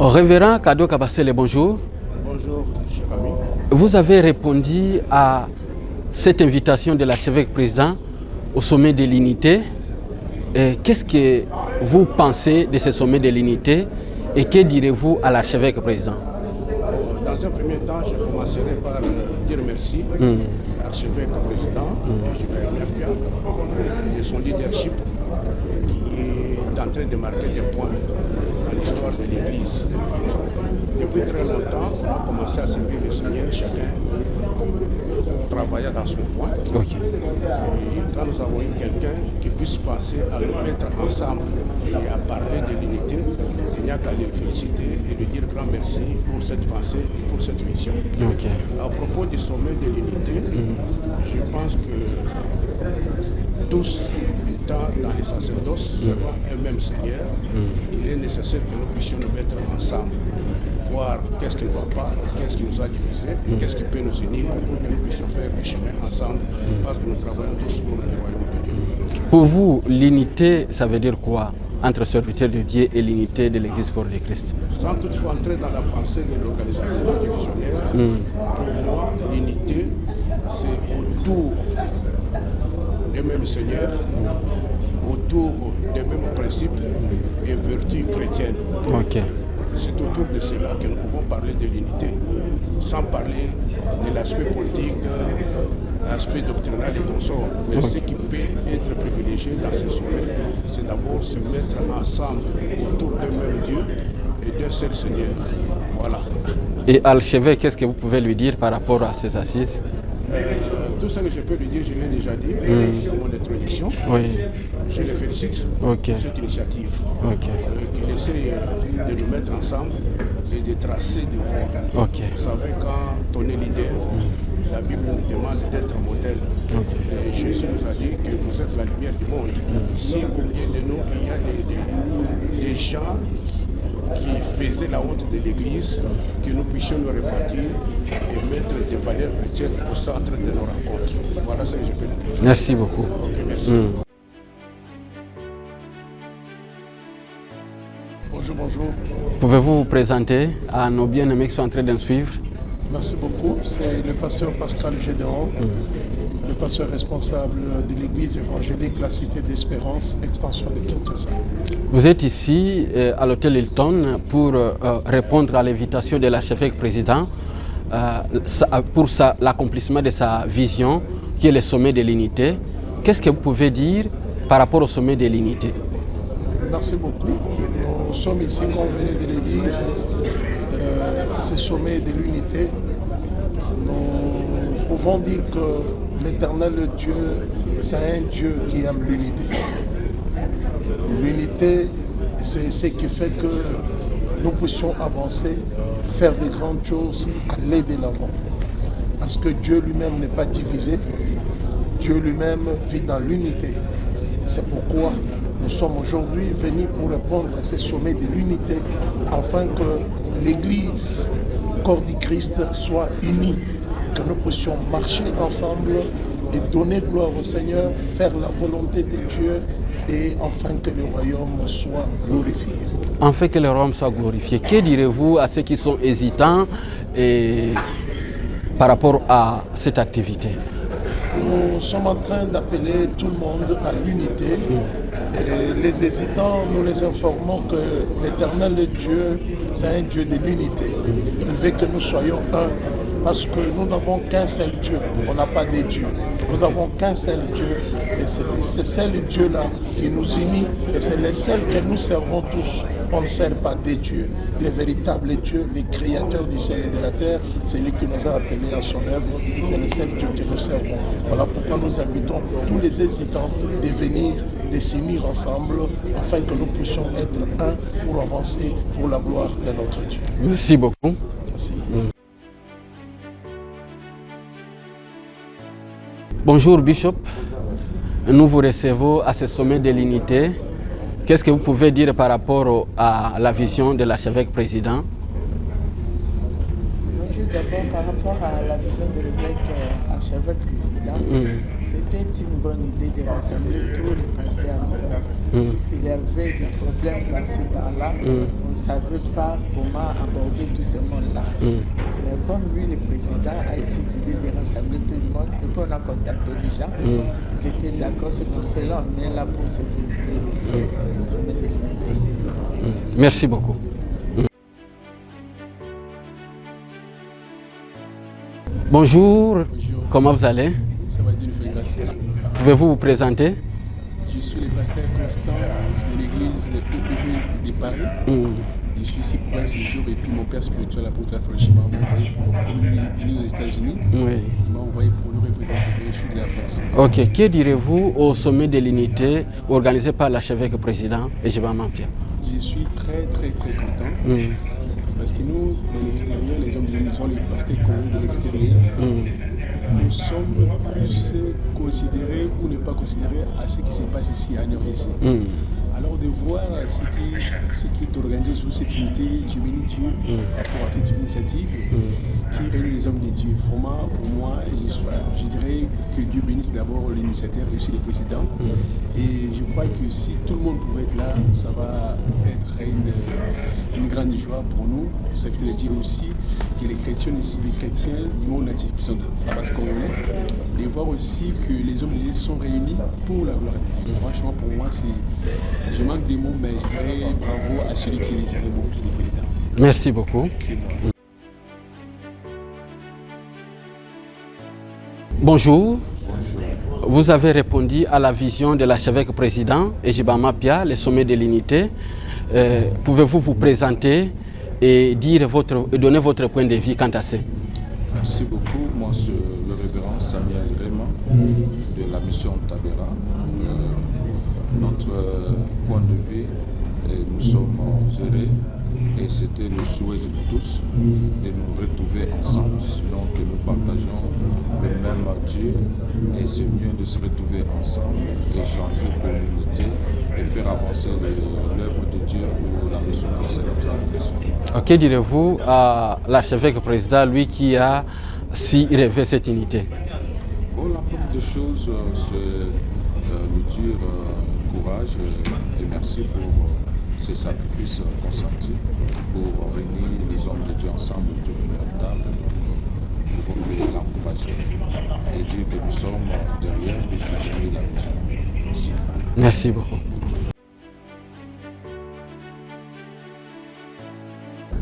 Révérend Kado Kabasele, bonjour. Bonjour, cher ami. Vous avez répondu à cette invitation de l'archevêque président au sommet de l'unité. Qu'est-ce que vous pensez de ce sommet de l'unité et que direz-vous à l'archevêque président? Dans un premier temps, je commencerai par dire merci à l'archevêque président de son leadership qui est en train de marquer des points dans l'histoire de l'Église. Depuis très longtemps, on a commencé à servir le Seigneur, chacun travaillait dans son coin. Et quand nous avons eu quelqu'un qui puisse penser à nous mettre ensemble et à parler de l'unité, il n'y a qu'à le féliciter et lui dire grand merci pour cette pensée et pour cette vision. À propos du sommet de l'unité, je pense que tous, étant dans les sacerdoces, seront un même Seigneur. Il est nécessaire que nous puissions nous mettre ensemble, voir qu'est-ce qui ne va pas, qu'est-ce qui nous a divisés, qu'est-ce qui peut nous unir pour que nous puissions faire le chemin ensemble, parce que nous travaillons tous pour le royaume de Dieu. Pour vous, l'unité, ça veut dire quoi entre serviteurs de Dieu et l'unité de l'Église corps de Christ? Sans toutefois entrer dans la pensée de l'organisateur divisionnaire, pour moi, l'unité, c'est autour du même Seigneur, autour des mêmes principes et vertus chrétiennes. Ok. C'est autour de cela que nous pouvons parler de l'unité, sans parler de l'aspect politique, l'aspect doctrinal et consort. Mais ce qui peut être privilégié dans ce sommet, c'est d'abord se mettre ensemble autour d'un même Dieu et d'un seul Seigneur. Voilà. Et à l'archevêque, qu'est-ce que vous pouvez lui dire par rapport à ces assises? Tout ce que je peux lui dire, je l'ai déjà dit dans mon introduction. Oui. Je le félicite pour cette initiative. Qu'il essaie de nous mettre ensemble et de tracer des voies. Vous savez, quand on est leader, la Bible nous demande d'être modèle. Et Jésus nous a dit que vous êtes la lumière du monde. Si au milieu de nous, il y a des gens qui faisaient la honte de l'Église, que nous puissions nous répartir et mettre des valeurs chrétiennes au centre de nos rencontres. Voilà ce que je peux dire. Merci beaucoup. Merci. Bonjour, bonjour. Pouvez-vous vous présenter à nos bien-aimés qui sont en train de nous suivre? Merci beaucoup. C'est le pasteur Pascal Gédéon, le pasteur responsable de l'église évangélique La Cité d'Espérance, extension de Kinshasa. Vous êtes ici à l'hôtel Hilton pour répondre à l'invitation de l'archevêque président pour l'accomplissement de sa vision qui est le sommet de l'unité. Qu'est-ce que vous pouvez dire par rapport au sommet de l'unité? Merci beaucoup. Nous sommes ici, comme vous venez de le dire, ce sommet de l'unité. Nous pouvons dire que l'éternel Dieu, c'est un Dieu qui aime l'unité. L'unité, c'est ce qui fait que nous puissions avancer, faire de grandes choses, aller de l'avant. Parce que Dieu lui-même n'est pas divisé. Dieu lui-même vit dans l'unité. C'est pourquoi nous sommes aujourd'hui venus pour répondre à ce sommet de l'unité afin que l'Église, corps du Christ, soit unie, que nous puissions marcher ensemble et donner gloire au Seigneur, faire la volonté de Dieu et afin que le royaume soit glorifié. Afin que le royaume soit glorifié, que direz-vous à ceux qui sont hésitants par rapport à cette activité? Nous sommes en train d'appeler tout le monde à l'unité. Les hésitants, nous les informons que l'éternel Dieu, c'est un Dieu de l'unité. Il veut que nous soyons un, parce que nous n'avons qu'un seul Dieu. On n'a pas de dieux. Nous n'avons qu'un seul Dieu. Et c'est ce Dieu-là qui nous unit. Et c'est le seul que nous servons tous. On ne sert pas des dieux. Le véritable Dieu, le créateur du ciel et de la terre, c'est lui qui nous a appelés à son œuvre. C'est le seul Dieu que nous servons. Voilà pourquoi nous invitons tous les hésitants de venir, de s'unir ensemble, afin que nous puissions être un pour avancer pour la gloire de notre Dieu. Merci beaucoup. Merci. Bonjour Bishop, nous vous recevons à ce sommet de l'unité. Qu'est-ce que vous pouvez dire par rapport à la vision de l'archevêque président? Juste d'abord par rapport à la vision de l'évêque archevêque président, c'était une bonne idée de rassembler tous les pasteurs ensemble. Puisqu'il y avait des problèmes par-ci par-là, on ne savait pas comment aborder tout ce monde-là. Mais comme lui, le président, a essayé de rassembler tout le monde, et puis on a contacté les gens, ils étaient d'accord, c'est pour cela qu'on est là pour cette unité, sommet de l'unité. Merci beaucoup. Bonjour, comment vous allez? Ça va, Dieu nous fait grâce. Pouvez-vous vous présenter? Je suis le pasteur constant de l'église EPV de Paris. Je suis ici pour un séjour et puis mon père spirituel, l'apôtre Afrochima, m'a envoyé pour lui, il est aux États-Unis. Il m'a envoyé pour nous représenter. Je suis de la France. Ok, que direz-vous au sommet de l'unité organisé par l'archevêque président Ejibam Mampia? Je suis très content. Parce que nous, de l'extérieur, les hommes de l'unison, les pasteurs connus de l'extérieur, nous sommes plus considérés ou ne pas considérés à ce qui se passe ici à RDC. Alors de voir ce qui est organisé sous cette unité, je bénis Dieu pour cette initiative qui réunit les hommes de Dieu. Vraiment, pour moi, je dirais que Dieu bénisse d'abord l'initiateur et aussi les présidents. Et je crois que si tout le monde pouvait être là, ça va être une grande joie pour nous. Ça veut dire aussi que les chrétiens ici, les chrétiens du monde entier qui sont de la base congolaise, de voir aussi que les hommes de Dieu sont réunis pour la gloire de Dieu. Franchement, pour moi, je manque des mots, mais je dirais bravo à celui qui les a beaucoup plus les présidents. Merci beaucoup. Bonjour. Vous avez répondu à la vision de l'archevêque président Ejiba Mapia, le sommet de l'unité. Pouvez-vous vous présenter et donner votre point de vue quant à ça? Merci beaucoup. Moi, c'est le révérend Samuel Raymond de la mission Tabera. Notre point de vue, nous sommes heureux et c'était le souhait de nous tous de nous retrouver ensemble, selon que nous partageons le même Dieu, et c'est mieux de se retrouver ensemble, échanger pour l'unité et faire avancer l'œuvre de Dieu ou la mission de cette. Que direz-vous à l'archevêque président, lui qui a si rêvé cette unité? Bon, la première des choses, c'est lui dire courage et merci pour ces sacrifices consentis pour réunir les hommes de Dieu ensemble autour de la table pour l'encourager et dire que nous sommes derrière pour soutenir la vision. Merci beaucoup.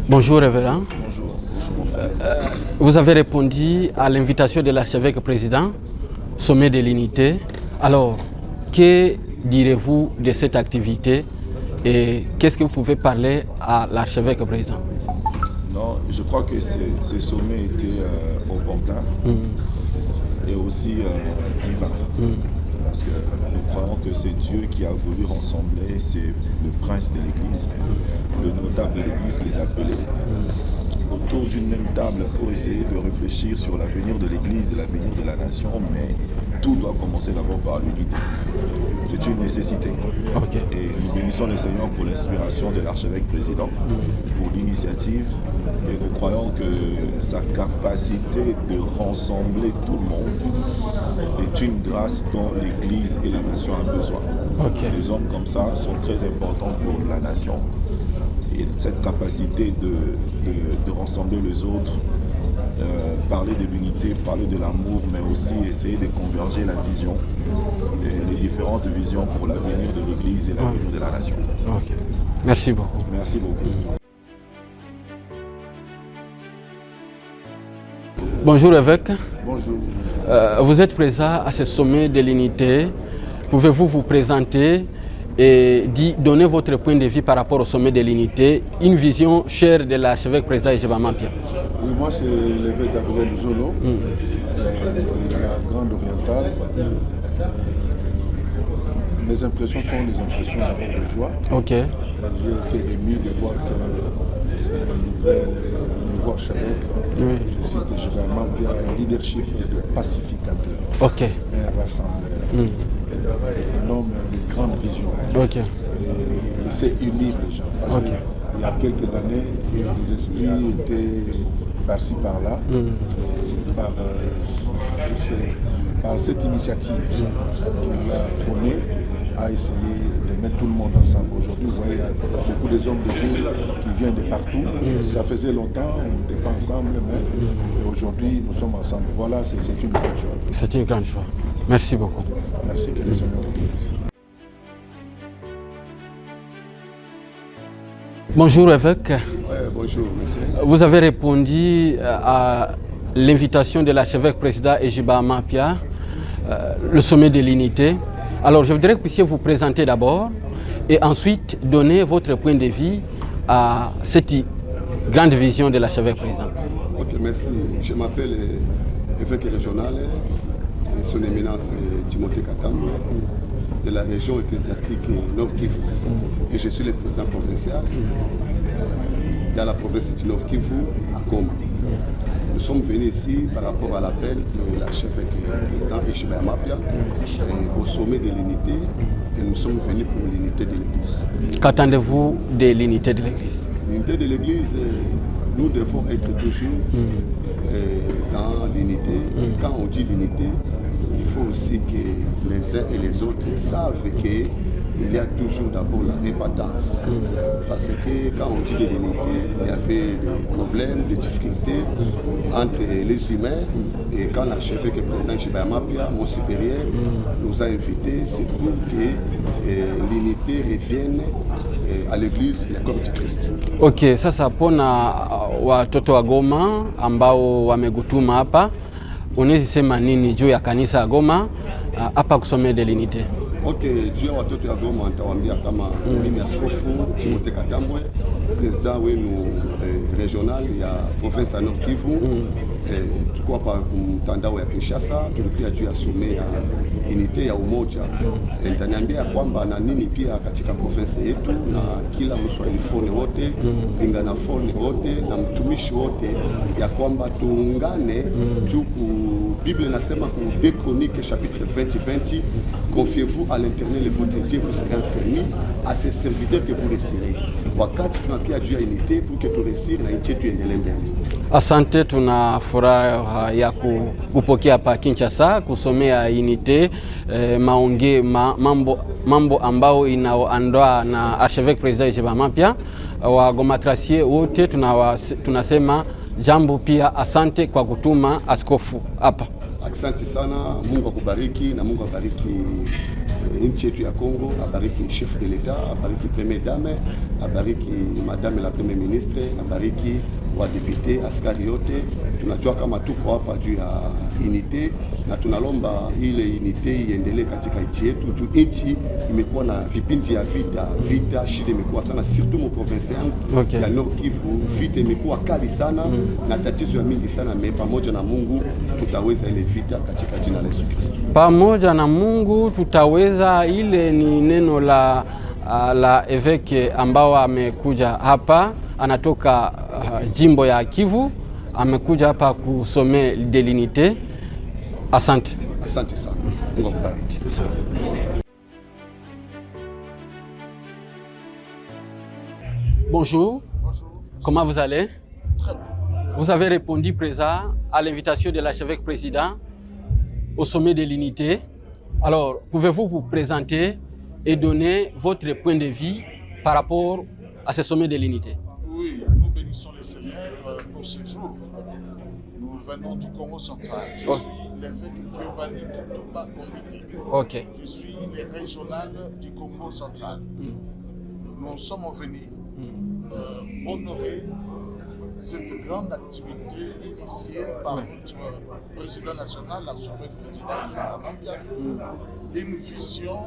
Bonjour révérend. Bonjour mon frère. Vous avez répondu à l'invitation de l'archevêque président, sommet de l'unité. Alors, que direz-vous de cette activité et qu'est-ce que vous pouvez parler à l'archevêque président? Non, je crois que ce sommet était opportun et aussi divin. Parce que nous croyons que c'est Dieu qui a voulu rassembler, c'est le prince de l'Église, le notable de l'Église, les appelés, autour d'une même table pour essayer de réfléchir sur l'avenir de l'Église et l'avenir de la nation, mais tout doit commencer d'abord par l'unité. C'est une nécessité. Et nous bénissons le Seigneur pour l'inspiration de l'archevêque président, pour l'initiative, et nous croyons que sa capacité de rassembler tout le monde est une grâce dont l'Église et la nation ont besoin. Des hommes comme ça sont très importants pour la nation. Et cette capacité de rassembler les autres, parler de l'unité, parler de l'amour, mais aussi essayer de converger la vision, les différentes visions pour l'avenir de l'Église et l'avenir de la nation. Merci beaucoup. Merci beaucoup. Bonjour évêque. Bonjour. Vous êtes présent à ce sommet de l'unité. Pouvez-vous vous présenter et donner votre point de vue par rapport au sommet de l'unité, une vision chère de l'archevêque président Ejiba Mapia? Oui, moi c'est l'évêque Gabriel Zolo, de la Grande Orientale. Mes impressions sont les impressions d'abord de joie. J'ai été ému de voir que le nouveau archevêque, je cite Ejiba Mapia, un leadership de pacificateur, un rassembleur. Un homme de grande vision. Il sait unir les gens. Parce qu'il y a quelques années, les esprits étaient par-ci, par-là, par cette initiative qu'il a prônée, à essayer de mettre tout le monde ensemble. Aujourd'hui, vous voyez, il y a beaucoup des hommes de Dieu qui viennent de partout. Ça faisait longtemps, on n'était pas ensemble, mais aujourd'hui, nous sommes ensemble. Voilà, c'est une grande joie. C'est une grande joie. Merci beaucoup. Merci, que les Seigneur vous bénisse. Bonjour évêque. Bonjour monsieur. Vous avez répondu à l'invitation de l'archevêque président Ejiba Mapia, le sommet de l'unité. Alors je voudrais que vous puissiez vous présenter d'abord et ensuite donner votre point de vue à cette grande vision de l'archevêque président. Ok, merci. Je m'appelle évêque régional. Son éminence Timothée Katam, de la région ecclésiastique Nord Kivu. Et je suis le président provincial dans la province du Nord Kivu, à Goma. Nous sommes venus ici par rapport à l'appel de l'archevêque président Ejiba Mapia au sommet de l'unité. Et nous sommes venus pour l'unité de l'Église. Qu'attendez-vous de l'unité de l'Église? L'unité de l'Église, nous devons être toujours dans l'unité. Et quand on dit l'unité, il faut aussi que les uns et les autres savent qu'il y a toujours d'abord la répandance. Parce que quand on dit de l'unité, il y avait des problèmes, des difficultés entre les humains. Et quand l'archevêque président Jibaya Mapia, mon supérieur, nous a invités, c'est pour que l'unité revienne à l'église, le corps du Christ. Ok, sasa pona watoto wa Goma ambao wamegutuma hapa, unaweza sema nini juu ya kanisa ya Goma hapa kusomea de l'unité? Ok, juu ya watoto ya Goma nitawaambia kama mimi askofu Timothée Katambwe, president wenu regional ya province ya Nord Kivu. Tuko hapa mtandao ya Kinshasa, tulikuwa juu ya some ya unité ya umoja. Nitaniambia kwamba na nini pia katika province yetu na kila mswahilifone wote, binganafone wote na mtumishi wote ya kwamba tuungane juu Bible nasema ku Déchronique chapitre 20, confiez-vous à l'Éternel votre Dieu, vous serez fermi à ses serviteurs que vous laisserez. Wakati tunakia juu ya unité pour que turesire na nchi yetu iendelee mbele. Asante, tuna furaha ya kupokea hapa Kinshasa kusomea unité, mambo ambao inaoandoa na archevêque président Jibaya Mapia. Wa Gomatrasie wote tunasema jambo pia, asante kwa kutuma askofu hapa. Asante sana, Mungu akubariki na Mungu abariki nchi yetu ya Kongo, abariki chef de l'État, abariki première dame, abariki madame la première ministre, abariki wa député, askari yote. Tunajua kama tuko hapa juu ya unité na tunalomba ile unité iendelee katika nchi yetu. Juu nchi imekuwa na vipindi ya vita, shida imekuwa sana, surtout mu province yangu ya Nord Kivu, vita imekuwa kali sana na tatizo ya mingi sana. Pamoja na Mungu tutaweza ile vita katika jina la Yesu Kristo. Pamoja na Mungu tutaweza. Ile ni neno la eveke ambao amekuja hapa, anatoka jimbo ya Kivu, amekuja hapa kusomea de l'unité. Asante. Asante sana. Mungu akubariki. Bonjour. Comment vous allez? Très bien. Vous avez répondu présent à l'invitation de l'archevêque président au sommet de l'unité. Alors, pouvez-vous vous présenter et donner votre point de vue par rapport à ce sommet de l'unité? Oui, nous bénissons le Seigneur pour ce jour. Nous venons du Congo central. Je suis l'évêque Giovanni Touba Konditi. Je suis le régional du Congo central. Nous sommes venus honorer cette grande activité initiée par notre président national, l'archevêque président Jibaya Mapia, une vision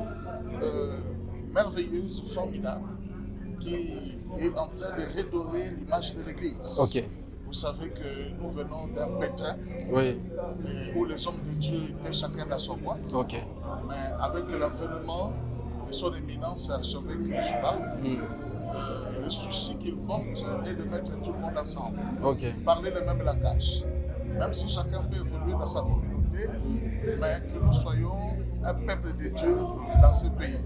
merveilleuse, formidable, qui est en train de redorer l'image de l'Église. Vous savez que nous venons d'un pétrin où les hommes de Dieu étaient chacun dans son coin. Mais avec l'avènement de son éminence archevêque Jibaya, le souci qu'il compte est de mettre tout le monde ensemble. Parler le même langage. Même si chacun peut évoluer dans sa communauté, mais que nous soyons un peuple de Dieu dans ce pays.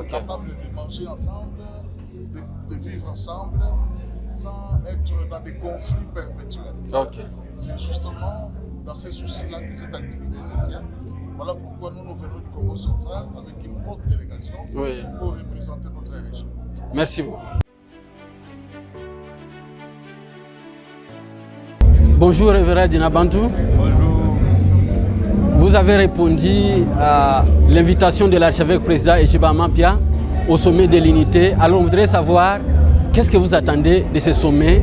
Capable de manger ensemble, de vivre ensemble, sans être dans des conflits perpétuels. C'est justement dans ces soucis-là que cette activité se tient. Voilà pourquoi nous venons du Congo central avec une forte délégation pour représenter notre région. Merci beaucoup. Bonjour Révérend Dinabantou. Bonjour. Vous avez répondu à l'invitation de l'archevêque président Jibaya Mapia au sommet de l'unité. Alors on voudrait savoir qu'est-ce que vous attendez de ce sommet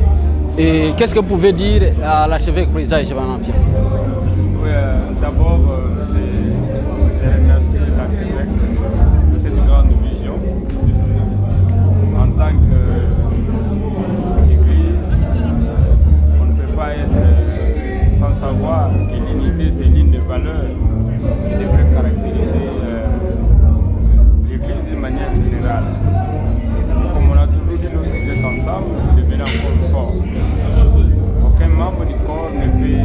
et qu'est-ce que vous pouvez dire à l'archevêque président Jibaya Mapia? Oui, d'abord, je remercie l'archevêque de cette grande vision. En tant qu'Église, on ne peut pas être sans savoir que l'unité, c'est l'une des valeurs qui devrait caractériser l'Église de manière générale. Comme on a toujours dit, lorsque vous êtes ensemble, vous devenez encore fort. Aucun membre du corps ne peut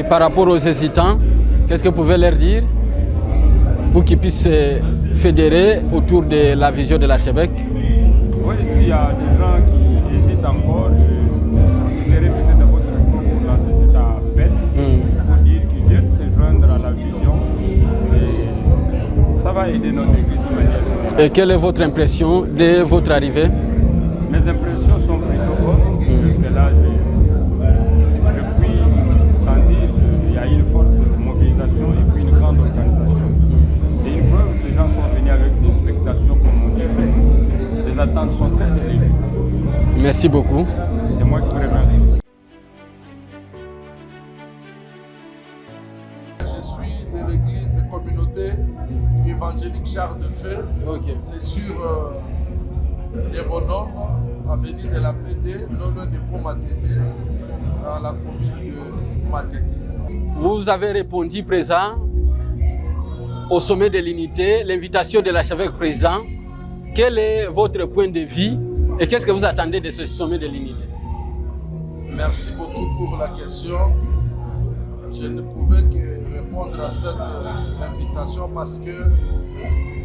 par rapport aux hésitants, qu'est-ce que vous pouvez leur dire pour qu'ils puissent se fédérer autour de la vision de l'archevêque? Oui, s'il y a des gens qui hésitent encore, je considérerais peut-être à votre tour pour lancer cet appel, pour dire qu'ils viennent se joindre à la vision. Et ça va aider notre Église de manière générale. Et quelle est votre impression de votre arrivée? Mes impressions sont plutôt bonnes. Jusque-là, je puis sentir qu'il y a une forte mobilisation et puis une grande organisation. C'est une preuve que les gens sont venus avec des expectations, comme on dit. Les attentes sont très élevées. Merci beaucoup. C'est moi qui vous remercie. Je suis de l'église de communauté évangélique Charles de Feu. C'est sur les bonhommes, avenue de la PD, non loin de Pont-Matete, dans la commune de Matete. Vous avez répondu présent au sommet de l'unité, l'invitation de l'archevêque président. Quel est votre point de vue et qu'est-ce que vous attendez de ce sommet de l'unité? Merci beaucoup pour la question. Je ne pouvais que répondre à cette invitation parce que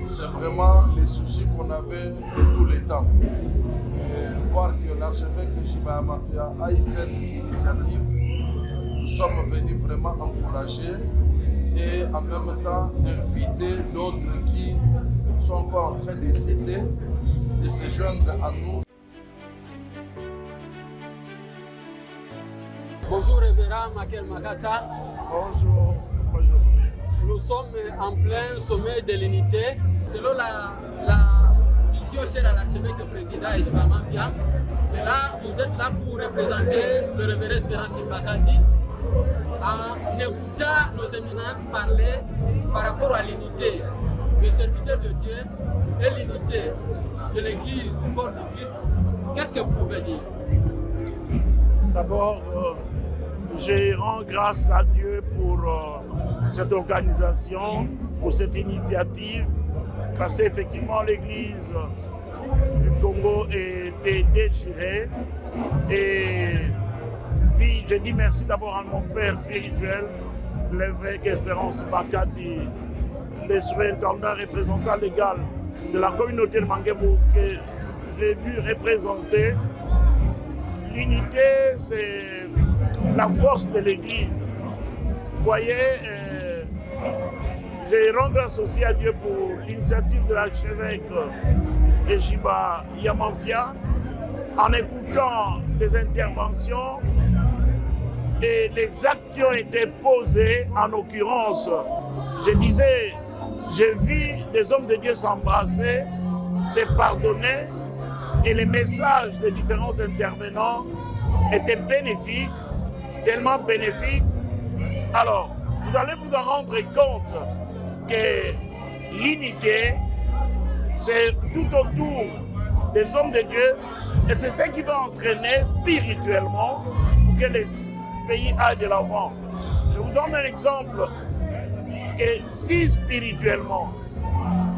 c'est vraiment les soucis qu'on avait de tous les temps. Et voir que l'archevêque Jiba Amampia a eu cette initiative, nous sommes venus vraiment encourager et en même temps inviter d'autres qui sont encore en train d'hésiter de se joindre à nous. Bonjour révérend Makel Makassa. Bonjour. Nous sommes en plein sommet de l'unité. Selon la vision chère à l'archevêque président Jiba Amampia, et là vous êtes là pour représenter le révérend Espérance Mbakadi en écoutant nos éminences parler par rapport à l'unité des serviteurs de Dieu et l'unité de l'Église, corps du Christ. Qu'est-ce que vous pouvez dire? D'abord, je rends grâce à Dieu pour cette organisation, pour cette initiative, parce qu'effectivement l'Église du Congo était déchirée. Et puis je dis merci d'abord à mon père spirituel, l'évêque Espérance Mbakadi, le surintendant représentant légal de la communauté de Manguébou que j'ai dû représenter. L'unité, c'est la force de l'Église. Vous voyez, je rends grâce aussi à Dieu pour l'initiative de l'archevêque Jiba Amampia en écoutant des interventions et les actes qui ont été posés, en l'occurrence. Je disais, j'ai vu des hommes de Dieu s'embrasser, se pardonner, et les messages des différents intervenants étaient bénéfiques, tellement bénéfiques. Alors, vous allez vous en rendre compte que l'unité, c'est tout autour des hommes de Dieu, et c'est ce qui va entraîner spirituellement pour que les pays aillent de l'avant. Je vous donne un exemple, que si spirituellement,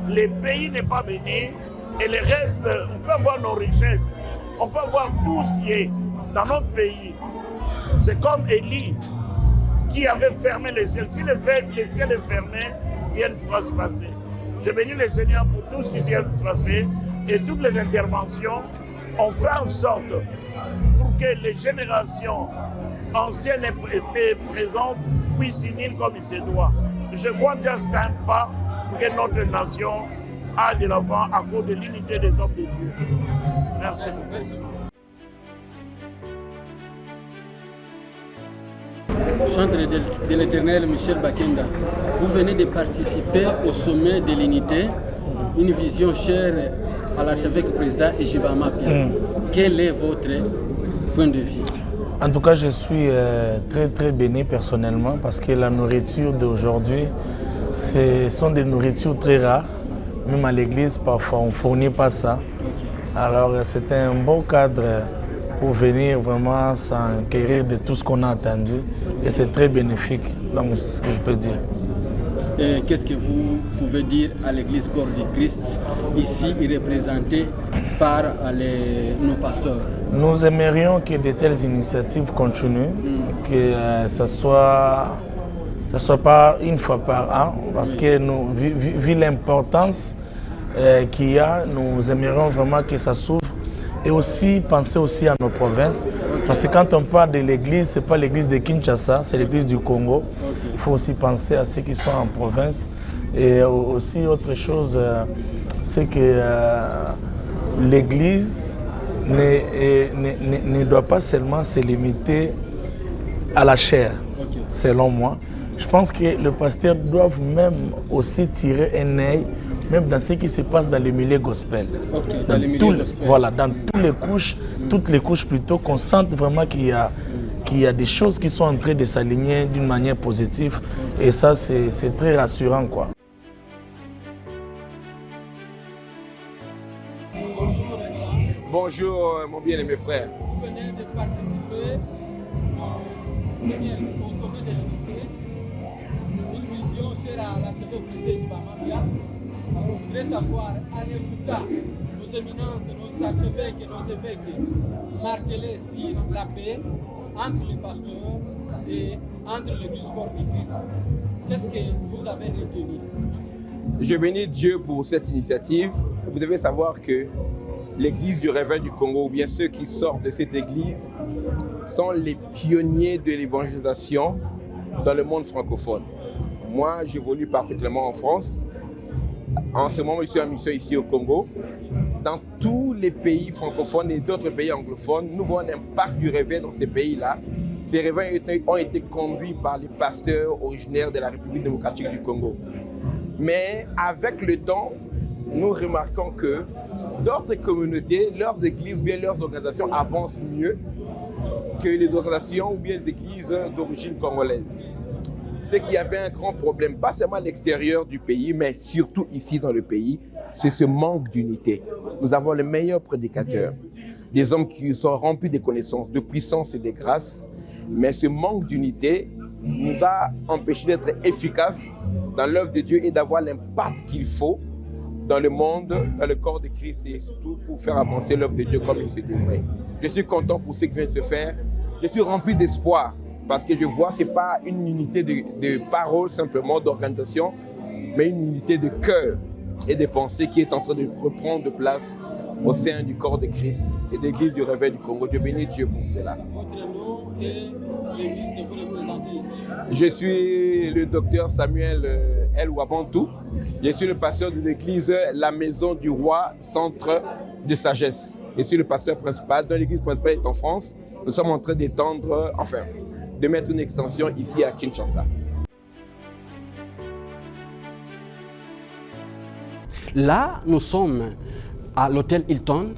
les pays n'est pas béni, et le reste, on peut avoir nos richesses, on peut avoir tout ce qui est dans notre pays. C'est comme Élie qui avait fermé les ciels. Si le ciel est fermé, rien ne pourra se passer. Je bénis le Seigneur pour tout ce qui vient de se passer et toutes les interventions ont fait en sorte pour que les générations anciennes et présentes puissent s'unir comme il se doit. Je crois que c'est un pas pour que notre nation aille de l'avant à cause de l'unité des hommes de Dieu. Merci. Chantre de l'Éternel Michel Bakenda, vous venez de participer au sommet de l'unité, une vision chère à l'archevêque président Jiba Amampia. Quel est votre point de vue? En tout cas, je suis très béni personnellement parce que la nourriture d'aujourd'hui, ce sont des nourritures très rares. Même à l'église, parfois, on ne fournit pas ça. Alors, c'était un bon cadre pour venir vraiment s'enquérir de tout ce qu'on a entendu. Et c'est très bénéfique, donc c'est ce que je peux dire. Et qu'est-ce que vous pouvez dire à l'église corps du Christ, ici représentée par nos pasteurs? Nous aimerions que de telles initiatives continuent, que ça ne soit pas une fois par an, parce que nous, vu l'importance qu'il y a, nous aimerions vraiment que ça s'ouvre. Et aussi penser aussi à nos provinces, parce que quand on parle de l'église, ce n'est pas l'église de Kinshasa, c'est l'église du Congo. Il faut aussi penser à ceux qui sont en province. Et aussi autre chose, c'est que l'église ne doit pas seulement se limiter à la chair, selon moi. Je pense que les pasteurs doivent même aussi tirer un œil même dans ce qui se passe dans le milieu gospel. Dans toutes les couches plutôt, qu'on sente vraiment qu'il y a des choses qui sont en train de s'aligner d'une manière positive. Et ça, c'est très rassurant, quoi. Bonjour, mon bien-aimé frère. Vous venez de participer au sommet de l'unité. Une vision sera à l'archevêque président Ghiba Mampia. On voudrait savoir, en écoutant nos éminences, nos archevêques et nos évêques marteler sur la paix entre les pasteurs et entre l'Église corps du Christ, qu'est-ce que vous avez retenu? Je bénis Dieu pour cette initiative. Vous devez savoir que l'Église du Réveil du Congo, ou bien ceux qui sortent de cette Église, sont les pionniers de l'évangélisation dans le monde francophone. Moi, j'évolue particulièrement en France. En ce moment, je suis en mission ici au Congo. Dans tous les pays francophones et d'autres pays anglophones, nous voyons l'impact du réveil dans ces pays-là. Ces réveils ont été conduits par les pasteurs originaires de la République démocratique du Congo. Mais avec le temps, nous remarquons que d'autres communautés, leurs églises ou bien leurs organisations avancent mieux que les organisations ou bien les églises d'origine congolaise. C'est qu'il y avait un grand problème, pas seulement à l'extérieur du pays, mais surtout ici dans le pays, c'est ce manque d'unité. Nous avons les meilleurs prédicateurs, des hommes qui sont remplis de connaissances, de puissance et de grâce, mais ce manque d'unité nous a empêchés d'être efficaces dans l'œuvre de Dieu et d'avoir l'impact qu'il faut dans le monde, dans le corps de Christ et surtout pour faire avancer l'œuvre de Dieu comme il se devrait. Je suis content pour ce qui vient de se faire. Je suis rempli d'espoir parce que je vois que ce n'est pas une unité de parole simplement, d'organisation, mais une unité de cœur et de pensée qui est en train de reprendre place au sein du corps de Christ et de l'Église du Réveil du Congo. Je bénis Dieu pour cela. Votre nom et l'église que vous représentez ici? Je suis le docteur Samuel El Wabantou. Je suis le pasteur de l'église La Maison du Roi, Centre de Sagesse. Je suis le pasteur principal, dont l'église principale est en France. Nous sommes en train d'étendre, de mettre une extension ici à Kinshasa. Là, nous sommes à l'hôtel Hilton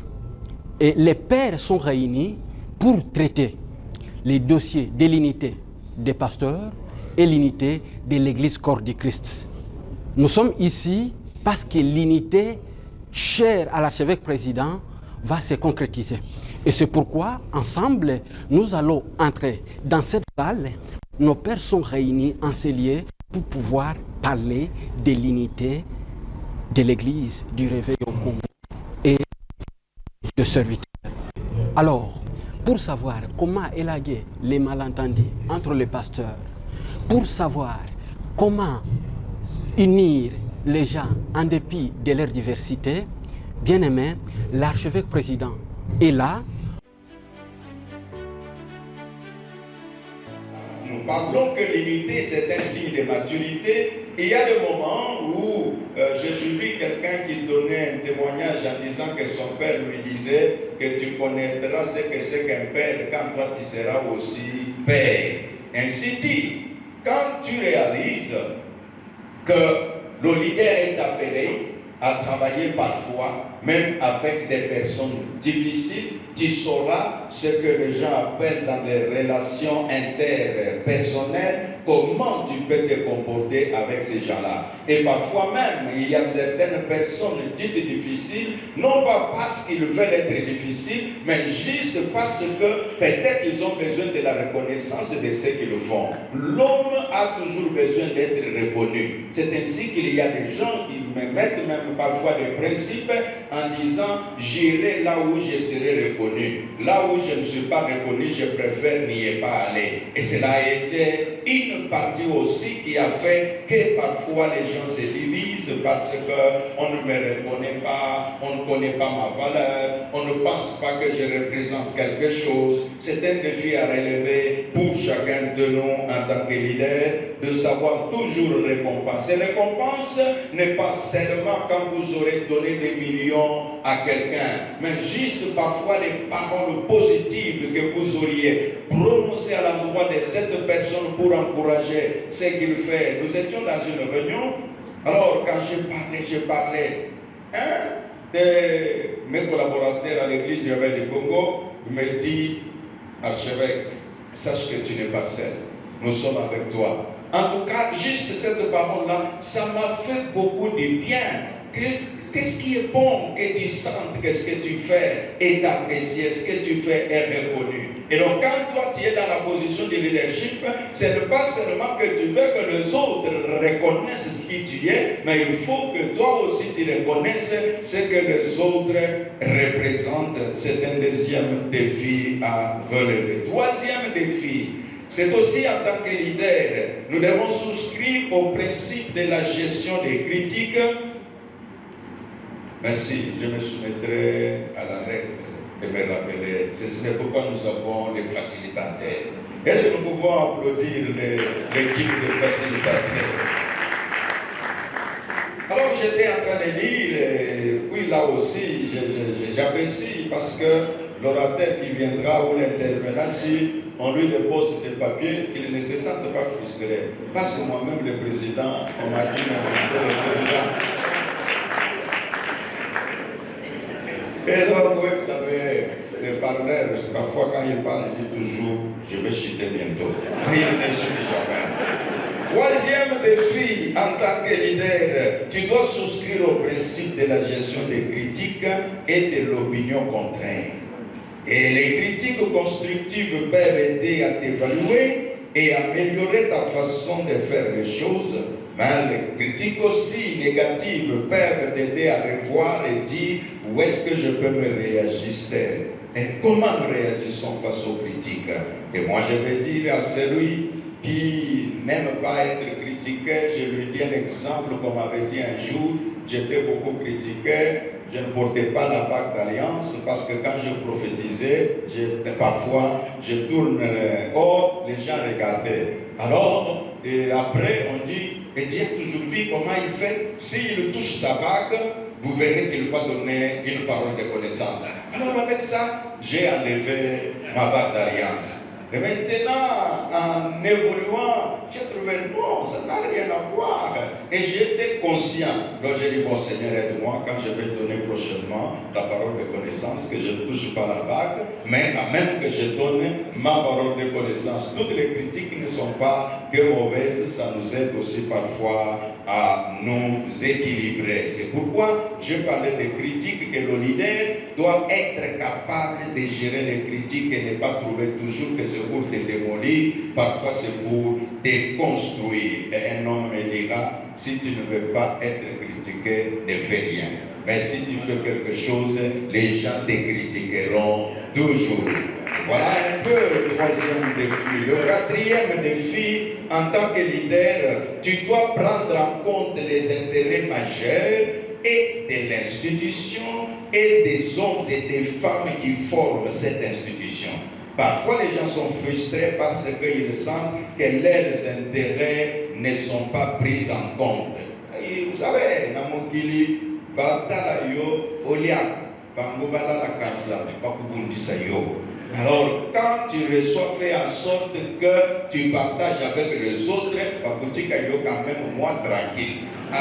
et les pères sont réunis pour traiter les dossiers de l'unité des pasteurs et l'unité de l'Église corps du Christ. Nous sommes ici parce que l'unité chère à l'archevêque président va se concrétiser. Et c'est pourquoi, ensemble, nous allons entrer dans cette salle. Nos pères sont réunis en ces lieux pour pouvoir parler de l'unité de l'Église du Réveil au Congo et de serviteurs. Alors, pour savoir comment élaguer les malentendus entre les pasteurs, pour savoir comment unir les gens en dépit de leur diversité, bien aimé, l'archevêque président est là. Nous parlons que l'unité, c'est un signe de maturité. Il y a des moments où j'ai suivi quelqu'un qui donnait un témoignage en disant que son père lui disait que tu connaîtras ce que c'est qu'un père quand toi tu seras aussi père. Ainsi dit, quand tu réalises que le leader est appelé à travailler parfois, même avec des personnes difficiles, tu sauras ce que les gens appellent dans les relations interpersonnelles, comment tu peux te comporter avec ces gens-là. Et parfois même, il y a certaines personnes dites difficiles, non pas parce qu'ils veulent être difficiles, mais juste parce que peut-être ils ont besoin de la reconnaissance de ce qu'ils font. L'homme a toujours besoin d'être reconnu. C'est ainsi qu'il y a des gens qui me mettent même même parfois des principes en disant j'irai là où je serai reconnu. Là où je ne suis pas reconnu, je préfère n'y pas aller. Et cela a été une partie aussi qui a fait que parfois les gens se divisent parce qu'on ne me reconnaît pas, on ne connaît pas ma valeur, on ne pense pas que je représente quelque chose. C'est un défi à relever pour chacun de nous en tant que leader, de savoir toujours récompenser. Récompense n'est pas seulement quand vous aurez donné des millions à quelqu'un, mais juste parfois les paroles positives que vous auriez prononcées à l'endroit de cette personne pour encourager ce qu'il fait. Nous étions dans une réunion, alors quand je parlais de mes collaborateurs à l'église du Réveil du Congo, il me dit, archevêque, sache que tu n'es pas seul, nous sommes avec toi. En tout cas, juste cette parole-là, ça m'a fait beaucoup de bien. Qu'est-ce qui est bon que tu sentes que ce que tu fais est apprécié, ce que tu fais est reconnu. Et donc quand toi tu es dans la position de leadership, ce n'est pas seulement que tu veux que les autres reconnaissent ce qui tu es, mais il faut que toi aussi tu reconnaisses ce que les autres représentent. C'est un deuxième défi à relever. Troisième défi, c'est aussi en tant que leader, nous devons souscrire au principe de la gestion des critiques. Merci, je me soumettrai à la règle de me rappeler. C'est pourquoi nous avons des facilitateurs. Est-ce que nous pouvons applaudir l'équipe de facilitateurs? Alors j'étais en train de lire, oui là aussi j'apprécie parce que l'orateur qui viendra ou l'intervenant, si on lui dépose ses papiers, qu'il ne se sente pas frustré. Parce que moi-même le président, on m'a dit mon monsieur le président. Et donc, vous savez, les parleurs, parfois quand ils parlent, ils disent toujours, je vais chuter bientôt. Mais ils ne chutent jamais. Troisième défi, en tant que leader, tu dois souscrire au principe de la gestion des critiques et de l'opinion contraire. Et les critiques constructives peuvent aider à t'évaluer et améliorer ta façon de faire les choses. Mais les critiques aussi négatives peuvent t'aider à revoir et dire où est-ce que je peux me réajuster et comment nous réagissons face aux critiques. Et moi je vais dire à celui qui n'aime pas être critiqué, je lui dis un exemple qu'on m'avait dit un jour, j'étais beaucoup critiqué, je ne portais pas la bague d'alliance parce que quand je prophétisais, parfois je tourne, les gens regardaient. Alors, et après on dit, et Dieu a toujours vu comment il fait, s'il touche sa bague, vous verrez qu'il va donner une parole de connaissance. Alors avec ça, j'ai enlevé ma bague d'alliance. Et maintenant, en évoluant, j'ai trouvé non, ça n'a rien à voir. Et j'étais conscient. Donc j'ai dit, bon Seigneur, aide-moi quand je vais donner prochainement la parole de connaissance, que je ne touche pas la bague, mais quand même que je donne ma parole de connaissance. Toutes les critiques ne sont pas que mauvaises, ça nous aide aussi parfois à nous équilibrer. C'est pourquoi je parlais des critiques, que le leader doit être capable de gérer les critiques et ne pas trouver toujours que c'est pour te démolir, parfois c'est pour te construire. Et un homme me dira, si tu ne veux pas être critiqué, ne fais rien. Mais si tu fais quelque chose, les gens te critiqueront toujours. Voilà un peu le troisième défi. Le quatrième défi, en tant que leader, tu dois prendre en compte les intérêts majeurs et de l'institution et des hommes et des femmes qui forment cette institution. Parfois, les gens sont frustrés parce qu'ils sentent que leurs intérêts ne sont pas pris en compte. Et vous savez, dans mon kili, alors, quand tu reçois, fais en sorte que tu partages avec les autres, tu es quand même moins tranquille. Mais en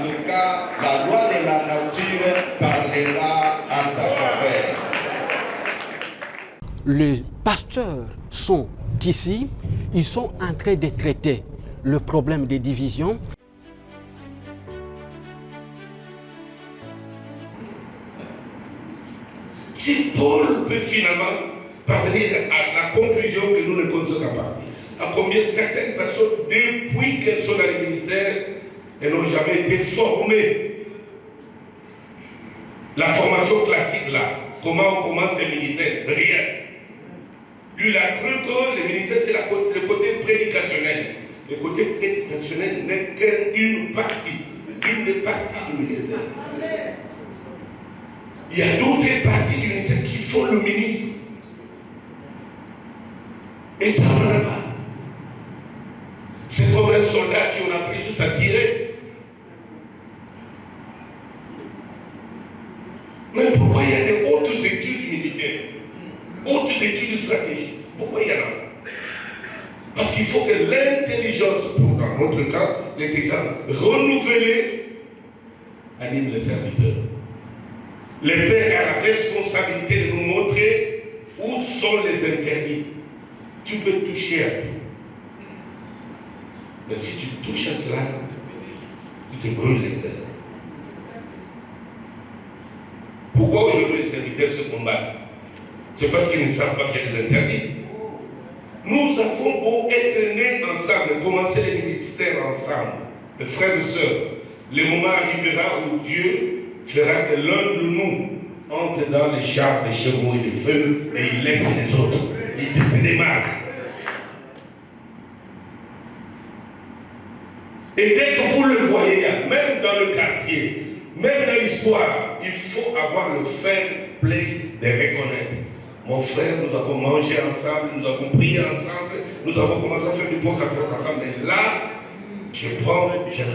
tout cas, la loi de la nature parlera en ta faveur. Les pasteurs sont ici, ils sont en train de traiter le problème des divisions. Si Paul peut finalement parvenir à la conclusion que nous ne connaissons qu'à partir, à combien certaines personnes, depuis qu'elles sont dans les ministères, elles n'ont jamais été formées. La formation classique là, comment on commence ces ministères? Rien. Lui, il a cru que les ministères, c'est le côté prédicationnel. Le côté prédicationnel n'est qu'une partie, une des parties du ministère. Il y a d'autres parties du ministère qui font le ministre. Et ça ne va pas. C'est comme un soldat qui on a pris juste à tirer. Mais pourquoi il y a des hautes études militaires, hautes études de stratégie? Pourquoi il y en a? Parce qu'il faut que l'intelligence, dans notre cas, l'intelligence renouvelée, anime les serviteurs. Les pères ont la responsabilité de nous montrer où sont les interdits. Tu peux toucher à tout. Mais si tu touches à cela, tu te brûles les ailes. Pourquoi aujourd'hui les serviteurs se combattent? C'est parce qu'ils ne savent pas qu'il y a des interdits. Nous avons beau être nés ensemble, commencer les ministères ensemble, mes frères et sœurs, le moment arrivera où Dieu fera que l'un de nous entre dans les chars, les chevaux et les feux et il laisse les autres. Il se démarque. Et dès que vous le voyez, même dans le quartier, même dans l'histoire, il faut avoir le fair play de reconnaître. Mon frère, nous avons mangé ensemble, nous avons prié ensemble, nous avons commencé à faire du porte-à-porte ensemble. Mais là, je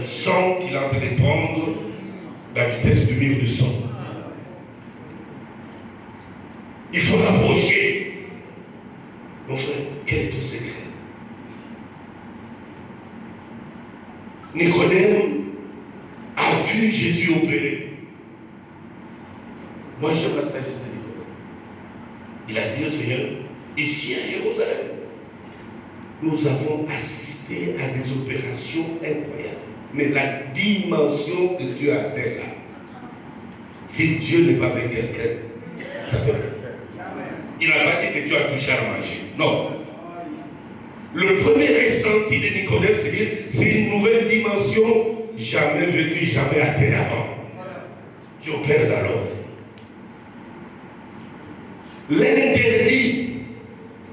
sens qu'il est en train de prendre la vitesse du mur du son. Il faut l'approcher. Mon frère, quel est ton secret? Nicodème a vu Jésus opérer. Moi, j'aime la sagesse de Nicodème. Il a dit au Seigneur, ici à Jérusalem, nous avons assisté à des opérations incroyables. Mais la dimension que Dieu a atteint là, si Dieu n'est pas avec quelqu'un, ça peut pas. Il n'a pas dit que tu as touché à manger. Non. Le premier ressenti de Nicodème, c'est que c'est une nouvelle dimension jamais vécue, jamais atteinte avant. Qui opère dans l'homme. L'interdit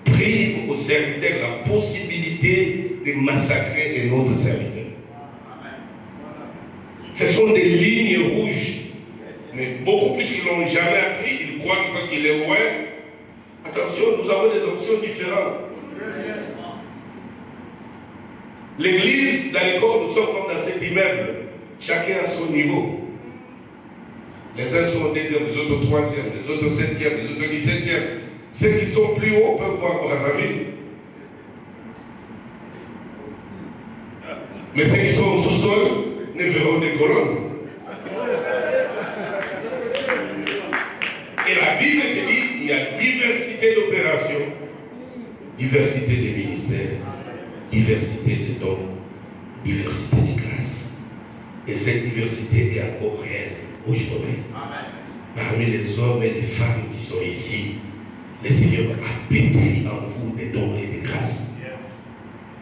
prive aux serviteurs la possibilité de massacrer un autre serviteur. Ce sont des lignes rouges. Mais beaucoup plus qu'ils n'ont jamais appris, ils croient que parce qu'il est loin. Attention, nous avons des options différentes. L'église, dans l'école, nous sommes comme dans cet immeuble. Chacun à son niveau. Les uns sont au deuxième, les autres au troisième, les autres au septième, les autres au 17e. Ceux qui sont plus hauts peuvent voir Brazzaville. Mais ceux qui sont au sous-sol ne verront des colonnes. Et la Bible te dit qu'il y a diversité d'opérations, diversité des ministères, diversité de dons, diversité de grâces. Et cette diversité est encore réelle aujourd'hui. Parmi les hommes et les femmes qui sont ici, le Seigneur a pétri en vous des dons et des grâces.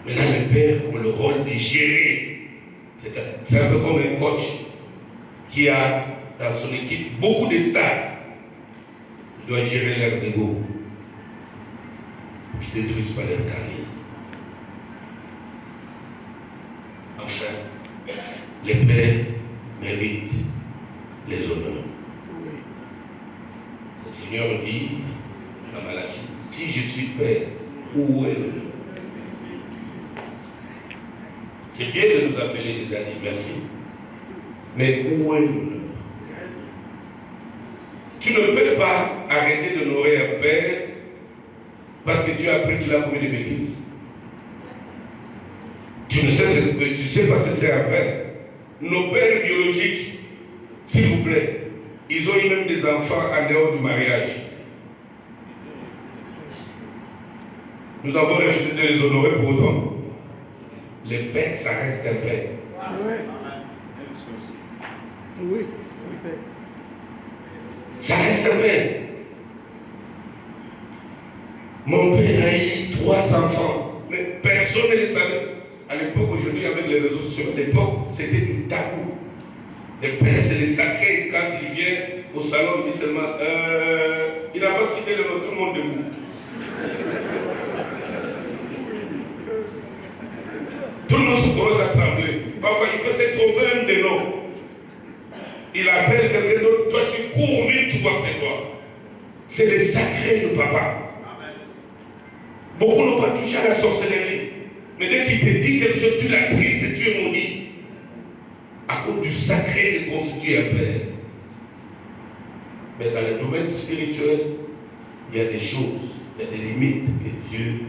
Maintenant, les pères ont le rôle de gérer. C'est un peu comme un coach qui a dans son équipe beaucoup de stars. Il doit gérer leurs égos pour qu'ils ne détruisent pas leur carrière. Enfin, les pères méritent les honneurs. Le Seigneur dit dans Malachie, si je suis père, où est l'honneur? C'est bien de nous appeler des amis, merci. Mais où est l'honneur? Tu ne peux pas arrêter d'honorer un père parce que tu as appris qu'il a commis des bêtises. Tu sais pas si c'est un père. Nos pères biologiques, s'il vous plaît, ils ont eu même des enfants en dehors du mariage. Nous avons refusé de les honorer pour autant. Les pères, ça reste un père. Oui. Ça reste un père. Mon père a eu 3 enfants, mais personne sonner les salles. À l'époque, aujourd'hui, avec les réseaux sociaux, à l'époque, c'était du tabou. Le père, c'est les sacrés. Quand il vient au salon, il dit seulement, il n'a pas cité le nom, tout le monde debout. Tout le monde se commence à trembler. Parfois, il peut se tromper un des noms. Il appelle quelqu'un d'autre. Toi, tu cours vite, tu vois que c'est toi. C'est les sacrés de papa. Beaucoup n'ont pas touché à la sorcellerie. Mais dès qu'il te dit quelque chose, tu l'as triste et tu es maudit. À cause du sacré de constituer un père. Mais dans le domaine spirituel, il y a des choses, il y a des limites que Dieu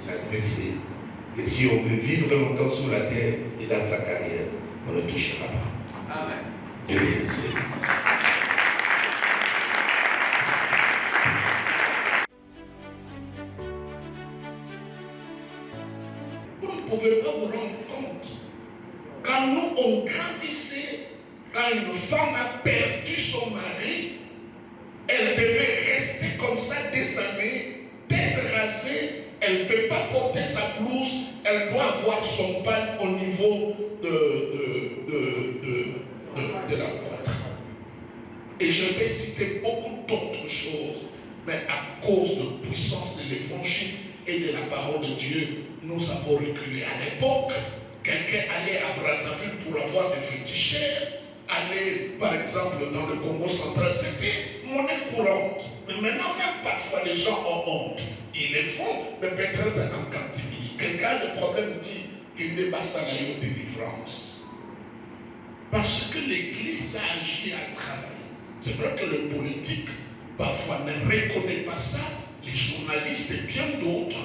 a déjà dressées. Et si on veut vivre longtemps sur la terre et dans sa carrière, on ne touchera pas. Amen. Dieu bénisse. Vous ne pouvez pas vous rendre compte. Quand nous, on grandissait, quand une femme a perdu son mari, elle devait rester comme ça des années, tête rasée, elle ne peut pas porter sa blouse, elle doit avoir son pain au niveau de la poitrine. Et je vais citer beaucoup d'autres choses, mais à cause de la puissance de l'évangile et de la parole de Dieu, nous avons reculé. À l'époque, quelqu'un allait à Brazzaville pour avoir des féticheurs, aller par exemple dans le Congo central, c'était monnaie courante. Mais maintenant, même parfois, les gens ont honte. Ils le font, mais peut-être en captivité. Quelqu'un a des problèmes dit qu'il n'est pas salaire de délivrance. Parce que l'Église a agi, a travaillé. C'est vrai que le politique, parfois, ne reconnaît pas ça. Les journalistes et bien d'autres.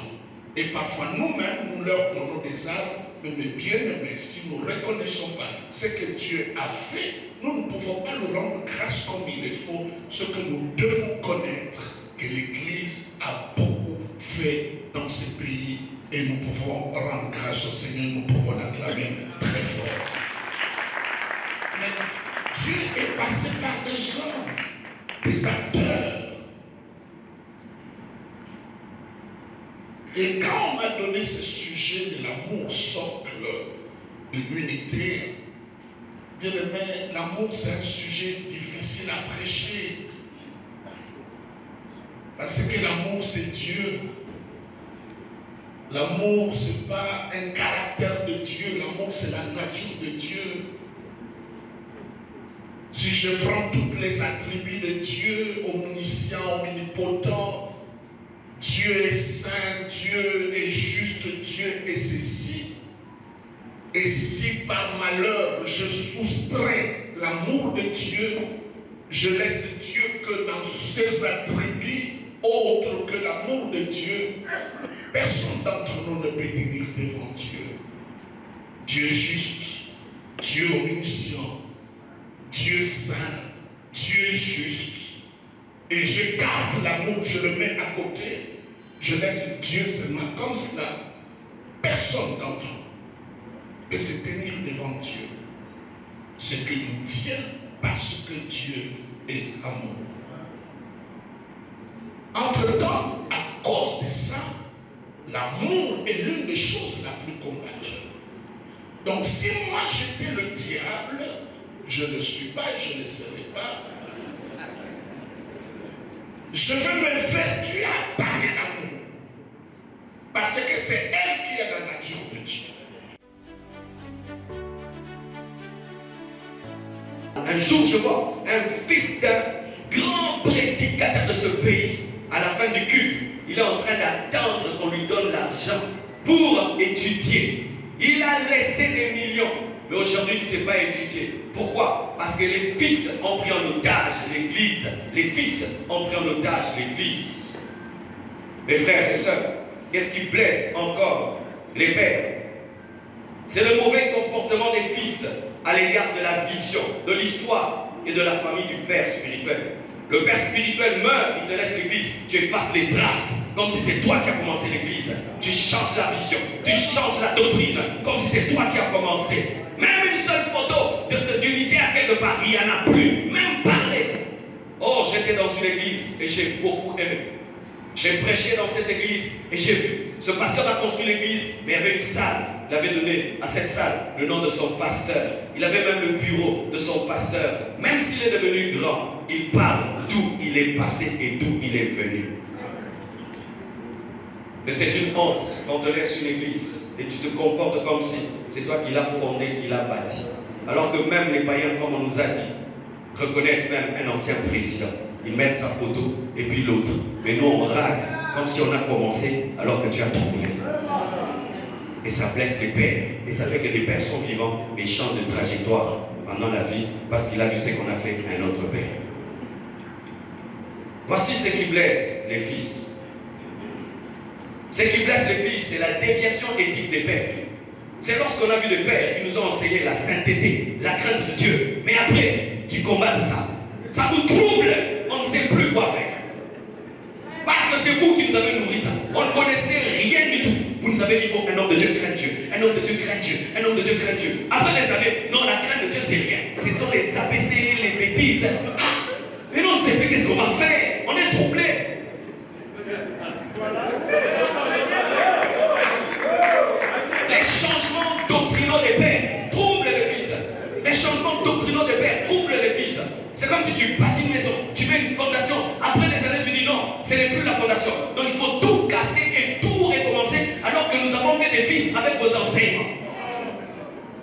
Et parfois, nous-mêmes, nous leur donnons des armes. Mais bien aimés, si nous ne reconnaissons pas ce que Dieu a fait, nous ne pouvons pas le rendre grâce comme il le faut. Ce que nous devons connaître, que l'Église a beaucoup fait dans ce pays et nous pouvons rendre grâce au Seigneur, nous pouvons l'acclamer très fort. Mais Dieu est passé par des hommes, des acteurs. Et quand on m'a donné ce sujet de l'amour socle de l'unité, bien aimé, l'amour c'est un sujet difficile à prêcher. Parce que l'amour c'est Dieu. L'amour c'est pas un caractère de Dieu, l'amour c'est la nature de Dieu. Si je prends toutes les attributs de Dieu, omniscient, omnipotent, Dieu est saint, Dieu est juste, Dieu est ceci. Et si par malheur je soustrais l'amour de Dieu, je laisse Dieu que dans ses attributs autres que l'amour de Dieu, personne d'entre nous ne peut tenir devant Dieu. Dieu est juste, Dieu omniscient, Dieu saint, Dieu juste. Et je garde l'amour, je le mets à côté. Je laisse Dieu seulement comme cela. Personne d'entre nous peut se tenir devant Dieu. Ce que nous tient parce que Dieu est amour. Entre-temps, à cause de ça, l'amour est l'une des choses la plus combattues. Donc si moi j'étais le diable, je ne suis pas et je ne serai pas. Je veux me vertuer à attaquer l'amour. Parce que c'est elle qui est la nature de Dieu. Un jour, je vois un fils d'un grand prédicateur de ce pays. À la fin du culte, il est en train d'attendre qu'on lui donne l'argent pour étudier. Il a laissé des millions, mais aujourd'hui il ne sait pas étudier. Pourquoi? Parce que les fils ont pris en otage l'Église. Les fils ont pris en otage l'Église. Mes frères et sœurs, qu'est-ce qui blesse encore les pères? C'est le mauvais comportement des fils à l'égard de la vision, de l'histoire et de la famille du père spirituel. Le père spirituel meurt, il te laisse l'église, tu effaces les traces, comme si c'est toi qui as commencé l'église. Tu changes la vision, tu changes la doctrine, comme si c'est toi qui as commencé. Même une seule photo d'unité à quelque part, il n'y en a plus. Même parler. Oh, j'étais dans une église et j'ai beaucoup aimé. J'ai prêché dans cette église et j'ai vu. Ce pasteur a construit l'église, mais il y avait une salle. Il avait donné à cette salle le nom de son pasteur. Il avait même le bureau de son pasteur. Même s'il est devenu grand, il parle d'où il est passé et d'où il est venu. Mais c'est une honte quand on te laisse une église et tu te comportes comme si c'est toi qui l'as fondée, qui l'as bâti. Alors que même les païens, comme on nous a dit, reconnaissent même un ancien président. Ils mettent sa photo et puis l'autre. Mais nous on rase comme si on a commencé alors que tu as trouvé. Et ça blesse les pères. Et ça fait que des pères sont vivants mais ils changent de trajectoire pendant la vie parce qu'il a vu ce qu'on a fait à un autre père. Voici ce qui blesse les fils. Ce qui blesse les fils, c'est la déviation éthique des pères. C'est lorsqu'on a vu des pères qui nous ont enseigné la sainteté, la crainte de Dieu, mais après, qui combattent ça. Ça nous trouble, on ne sait plus quoi faire. Parce que c'est vous qui nous avez nourri ça. On ne connaissait rien du tout. Vous nous avez dit, il faut un homme de Dieu craint Dieu. Un homme de Dieu craint Dieu. Un homme de Dieu craint Dieu. Après les années, non, la crainte de Dieu, c'est rien. Ce sont les ABC, les bêtises. Ah, mais non, on ne sait plus qu'est-ce qu'on va faire. On est troublé. Les changements doctrinaux des pères troublent les fils. Les changements doctrinaux des pères troublent les fils. C'est comme si tu bâtis une maison, tu mets une fondation, après des années tu dis non, ce n'est plus la fondation. Donc il faut tout casser et tout recommencer alors que nous avons fait des fils avec vos enseignements.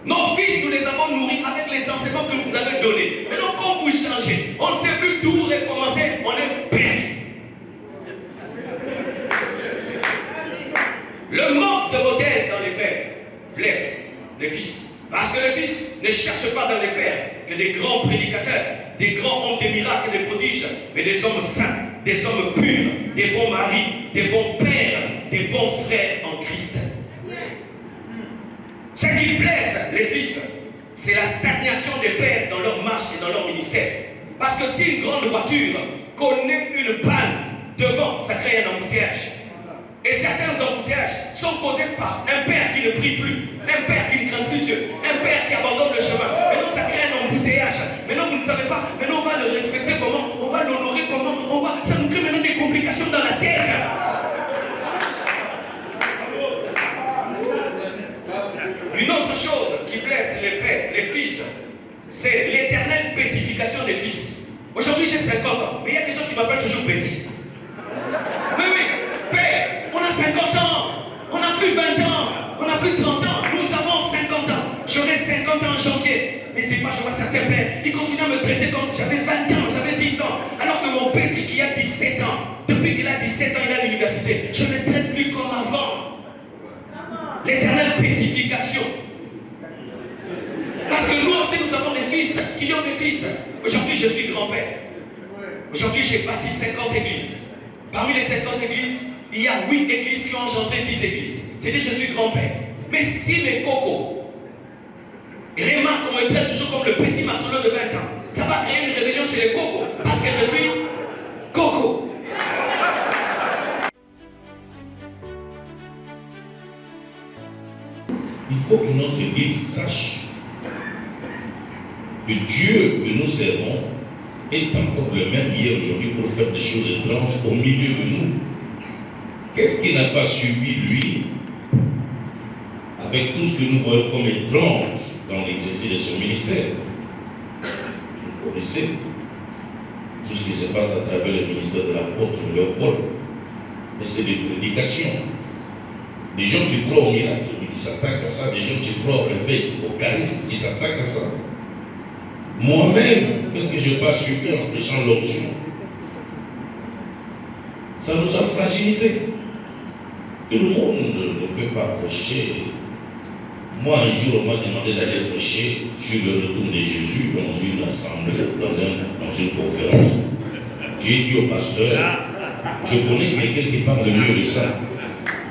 Nos fils, nous les avons nourris avec les enseignements que vous avez donnés. Maintenant quand vous changez, on ne sait plus tout recommencer, on est perdu. Le manque de modèle dans les pères blesse les fils. Parce que les fils ne cherchent pas dans les pères que des grands prédicateurs, des grands hommes des miracles et des prodiges, mais des hommes saints, des hommes purs, des bons maris, des bons pères, des bons frères en Christ. Ce qui blesse les fils, c'est la stagnation des pères dans leur marche et dans leur ministère. Parce que si une grande voiture connaît une panne devant, ça crée un embouteillage. Et certains embouteillages sont causés par un père qui ne prie plus, un père qui ne craint plus Dieu, un père qui abandonne le chemin. Maintenant, ça crée un embouteillage. Maintenant, vous ne savez pas. Maintenant, on va le respecter comment, on va l'honorer comment, ça nous crée maintenant des complications dans la tête. Une autre chose qui blesse les pères, les fils, c'est l'éternelle pétification des fils. Aujourd'hui, j'ai 50 ans, mais il y a des gens qui m'appellent toujours petit. Mais oui, père, on a 50 ans, on n'a plus 20 ans, on n'a plus 30 ans, nous avons 50 ans. J'aurai 50 ans en janvier. Mais des fois, je vois certains pères, ils continuent à me traiter comme j'avais 20 ans, j'avais 10 ans. Alors que mon père qui a 17 ans, depuis qu'il a 17 ans, il est à l'université, je ne le traite plus comme avant. L'éternelle pétification. Parce que nous aussi, nous avons des fils qui ont des fils. Aujourd'hui, je suis grand-père. Aujourd'hui, j'ai bâti 50 églises. Parmi les 50 églises, il y a 8 églises qui ont engendré 10 églises. C'est-à-dire que je suis grand-père. Mais si mes cocos remarquent qu'on me traite toujours comme le petit maçonneur de 20 ans, ça va créer une rébellion chez les cocos. Parce que je suis coco. Il faut que notre Église sache que Dieu que nous servons est encore le même hier aujourd'hui pour faire des choses étranges au milieu de nous. Qu'est-ce qu'il n'a pas subi, lui, avec tout ce que nous voyons comme étrange dans l'exercice de son ministère? Vous connaissez tout ce qui se passe à travers le ministère de l'apôtre Léopold. Mais c'est des prédications. Des gens qui croient au miracle, mais qui s'attaquent à ça. Des gens qui croient au réveil, au charisme, qui s'attaquent à ça. Moi-même, qu'est-ce que je n'ai pas subi en prêchant l'onction? Ça nous a fragilisés. Tout le monde ne peut pas prêcher. Moi, un jour, on m'a demandé d'aller prêcher sur le retour de Jésus dans une assemblée, dans une conférence. J'ai dit au pasteur, je connais quelqu'un qui parle mieux de ça.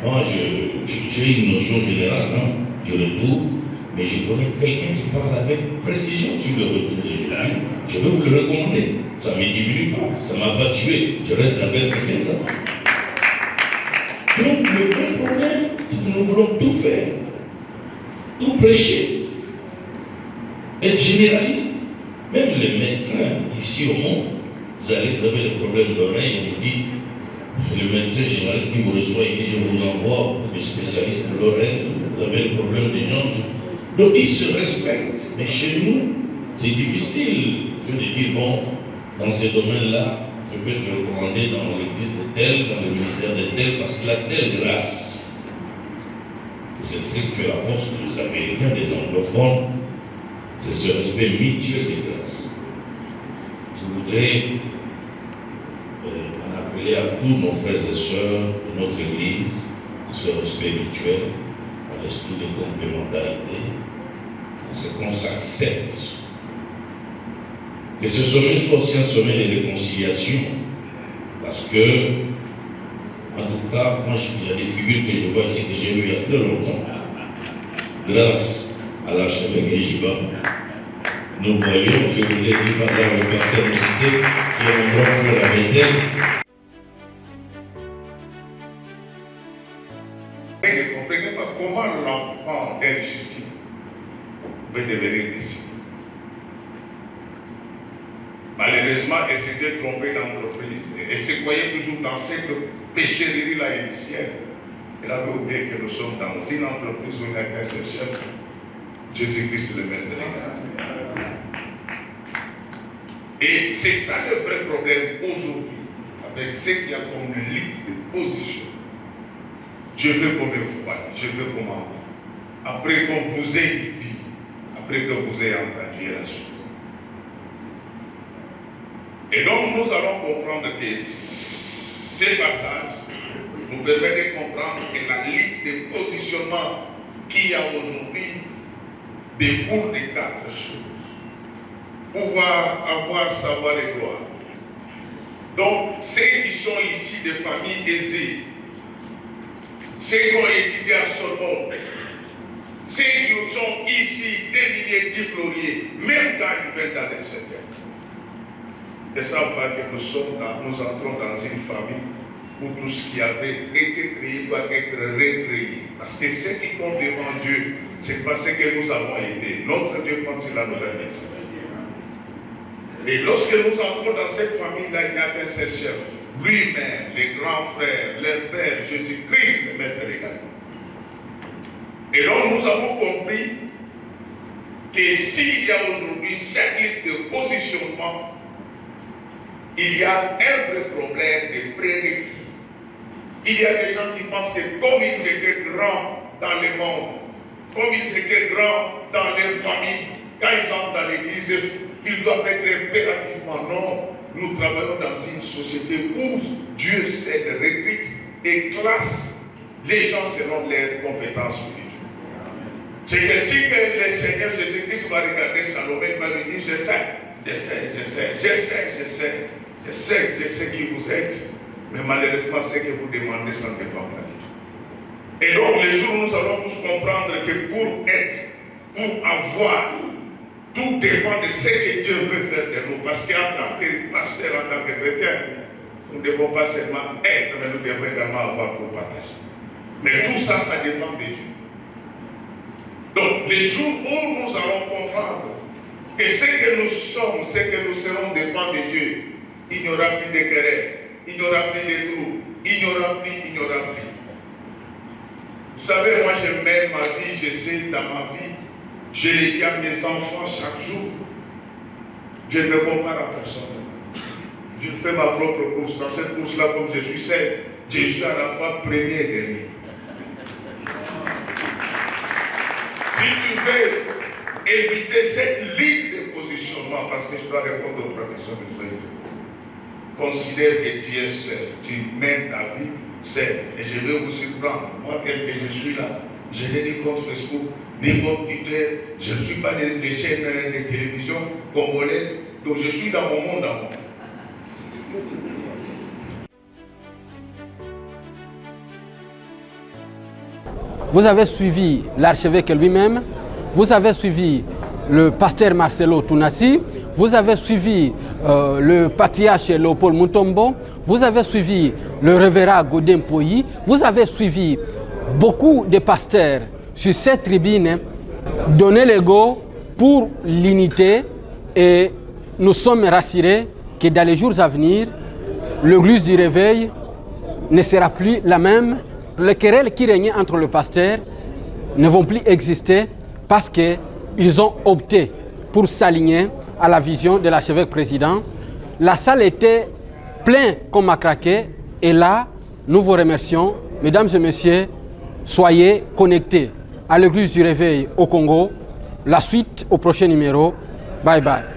Moi, j'ai une notion générale du retour, mais je connais quelqu'un qui parle avec précision sur le retour de Jésus. Je vais vous le recommander. Ça ne me diminue pas, ça ne m'a pas tué. Je reste avec 15 ans. Donc, le vrai problème, c'est que nous voulons tout faire, tout prêcher, être généraliste. Même les médecins ici au monde, vous avez des problèmes d'oreille, on vous dit le médecin généraliste qui vous reçoit, il dit je vous envoie le spécialiste de l'oreille, vous avez le problème des jambes. Donc ils se respectent, mais chez nous, c'est difficile de dire bon, dans ces domaines-là, je peux te recommander dans l'église de tel, dans le ministère de tel, parce qu'il a telle grâce. C'est ce qui fait la force des Américains, des anglophones, c'est ce respect mutuel des grâces. Je voudrais appeler à tous nos frères et sœurs de notre Église, ce respect mutuel, à l'esprit de complémentarité, à ce qu'on s'accepte. Que ce sommet soit aussi un sommet de réconciliation, parce que, en tout cas, moi, il y a des figures que je vois ici, que j'ai vues il y a très longtemps, grâce à l'archevêque Ejiba. Nous voyons, je vous l'ai dit, par exemple, le pasteur Moussité, qui est mon grand frère à Bethel. Et ne comprenez pas comment l'enfant d'un disciple peut devenir disciple. Malheureusement, elle s'était trompée d'entreprise. Elle se croyait toujours dans cette pécherie-là initiale. Elle avait oublié que nous sommes dans une entreprise où il n'y a qu'un seul chef, Jésus-Christ le maître des gars. Et c'est ça le vrai problème aujourd'hui, avec ce qu'il y a comme lutte de position. Je veux qu'on me voie, je veux qu'on m'entende. Après qu'on vous ait vu, après que vous ayez entendu la chose. Et donc nous allons comprendre que ces passages nous permettent de comprendre que la lutte de positionnement qu'il y a aujourd'hui découle de 4 choses. Pouvoir, avoir, savoir et gloire. Donc, ceux qui sont ici des familles aisées, ceux qui ont étudié à Sorbonne, ceux qui sont ici des milliers de diplômés, même quand ils viennent dans les secteurs, ne savent pas que nous entrons dans une famille où tout ce qui avait été créé doit être recréé. Parce que ce qui compte devant Dieu, c'est pas ce que nous avons été. Notre Dieu compte sur la nouvelle naissance. Et lorsque nous entrons dans cette famille-là, il n'y a qu'un seul chef. Lui-même, les grands frères, le Père, Jésus-Christ, le Maître des gars. Et donc nous avons compris que s'il y a aujourd'hui cette lutte de positionnement, il y a un vrai problème de prérequis. Il y a des gens qui pensent que comme ils étaient grands dans le monde, comme ils étaient grands dans les familles, quand ils entrent dans l'église, ils doivent être impérativement non. Nous travaillons dans une société où Dieu sait de recrute et classe les gens selon leurs compétences spirituelles. C'est ainsi que le Seigneur Jésus-Christ va regarder Salomé et va lui dire, je sais qui vous êtes, mais malheureusement, ce que vous demandez, ça ne dépend pas de Dieu. Et donc, les jours où nous allons tous comprendre que pour être, pour avoir, tout dépend de ce que Dieu veut faire de nous. Parce qu'en tant que pasteur, en tant que chrétien, nous ne devons pas seulement être, mais nous devons également avoir pour partager. Mais tout ça, ça dépend de Dieu. Donc, les jours où nous allons comprendre que ce que nous sommes, ce que nous serons dépend de Dieu, il n'y aura plus de querelles, il n'y aura plus de trous, il n'y aura plus. Vous savez, moi je mène ma vie, j'essaie dans ma vie, je le dis à mes enfants chaque jour, je ne me compare à personne. Je fais ma propre course. Dans cette course-là, comme je suis seul, je suis à la fois premier et dernier. Si tu veux éviter cette ligne de positionnement, parce que je dois répondre aux professions de frère, considère que tu es seul, tu mènes ta vie seul. Et je vais vous surprendre, moi tel que je suis là, je n'ai ni compte Facebook, ni compte Twitter, je ne suis pas des chaînes de télévision congolaises, donc je suis dans mon monde à moi. Vous avez suivi l'archevêque lui-même, vous avez suivi le pasteur Marcelo Tounassi, vous avez suivi le patriarche Léopold Mutombo, vous avez suivi le révérend Godin Poyi, vous avez suivi beaucoup de pasteurs sur cette tribune donner le go pour l'unité et nous sommes rassurés que dans les jours à venir, l'église du réveil ne sera plus la même. Les querelles qui régnaient entre le pasteur ne vont plus exister parce qu'ils ont opté pour s'aligner à la vision de l'archevêque président. La salle était pleine comme à craquer et là, nous vous remercions. Mesdames et messieurs, soyez connectés à l'église du réveil au Congo. La suite au prochain numéro. Bye bye.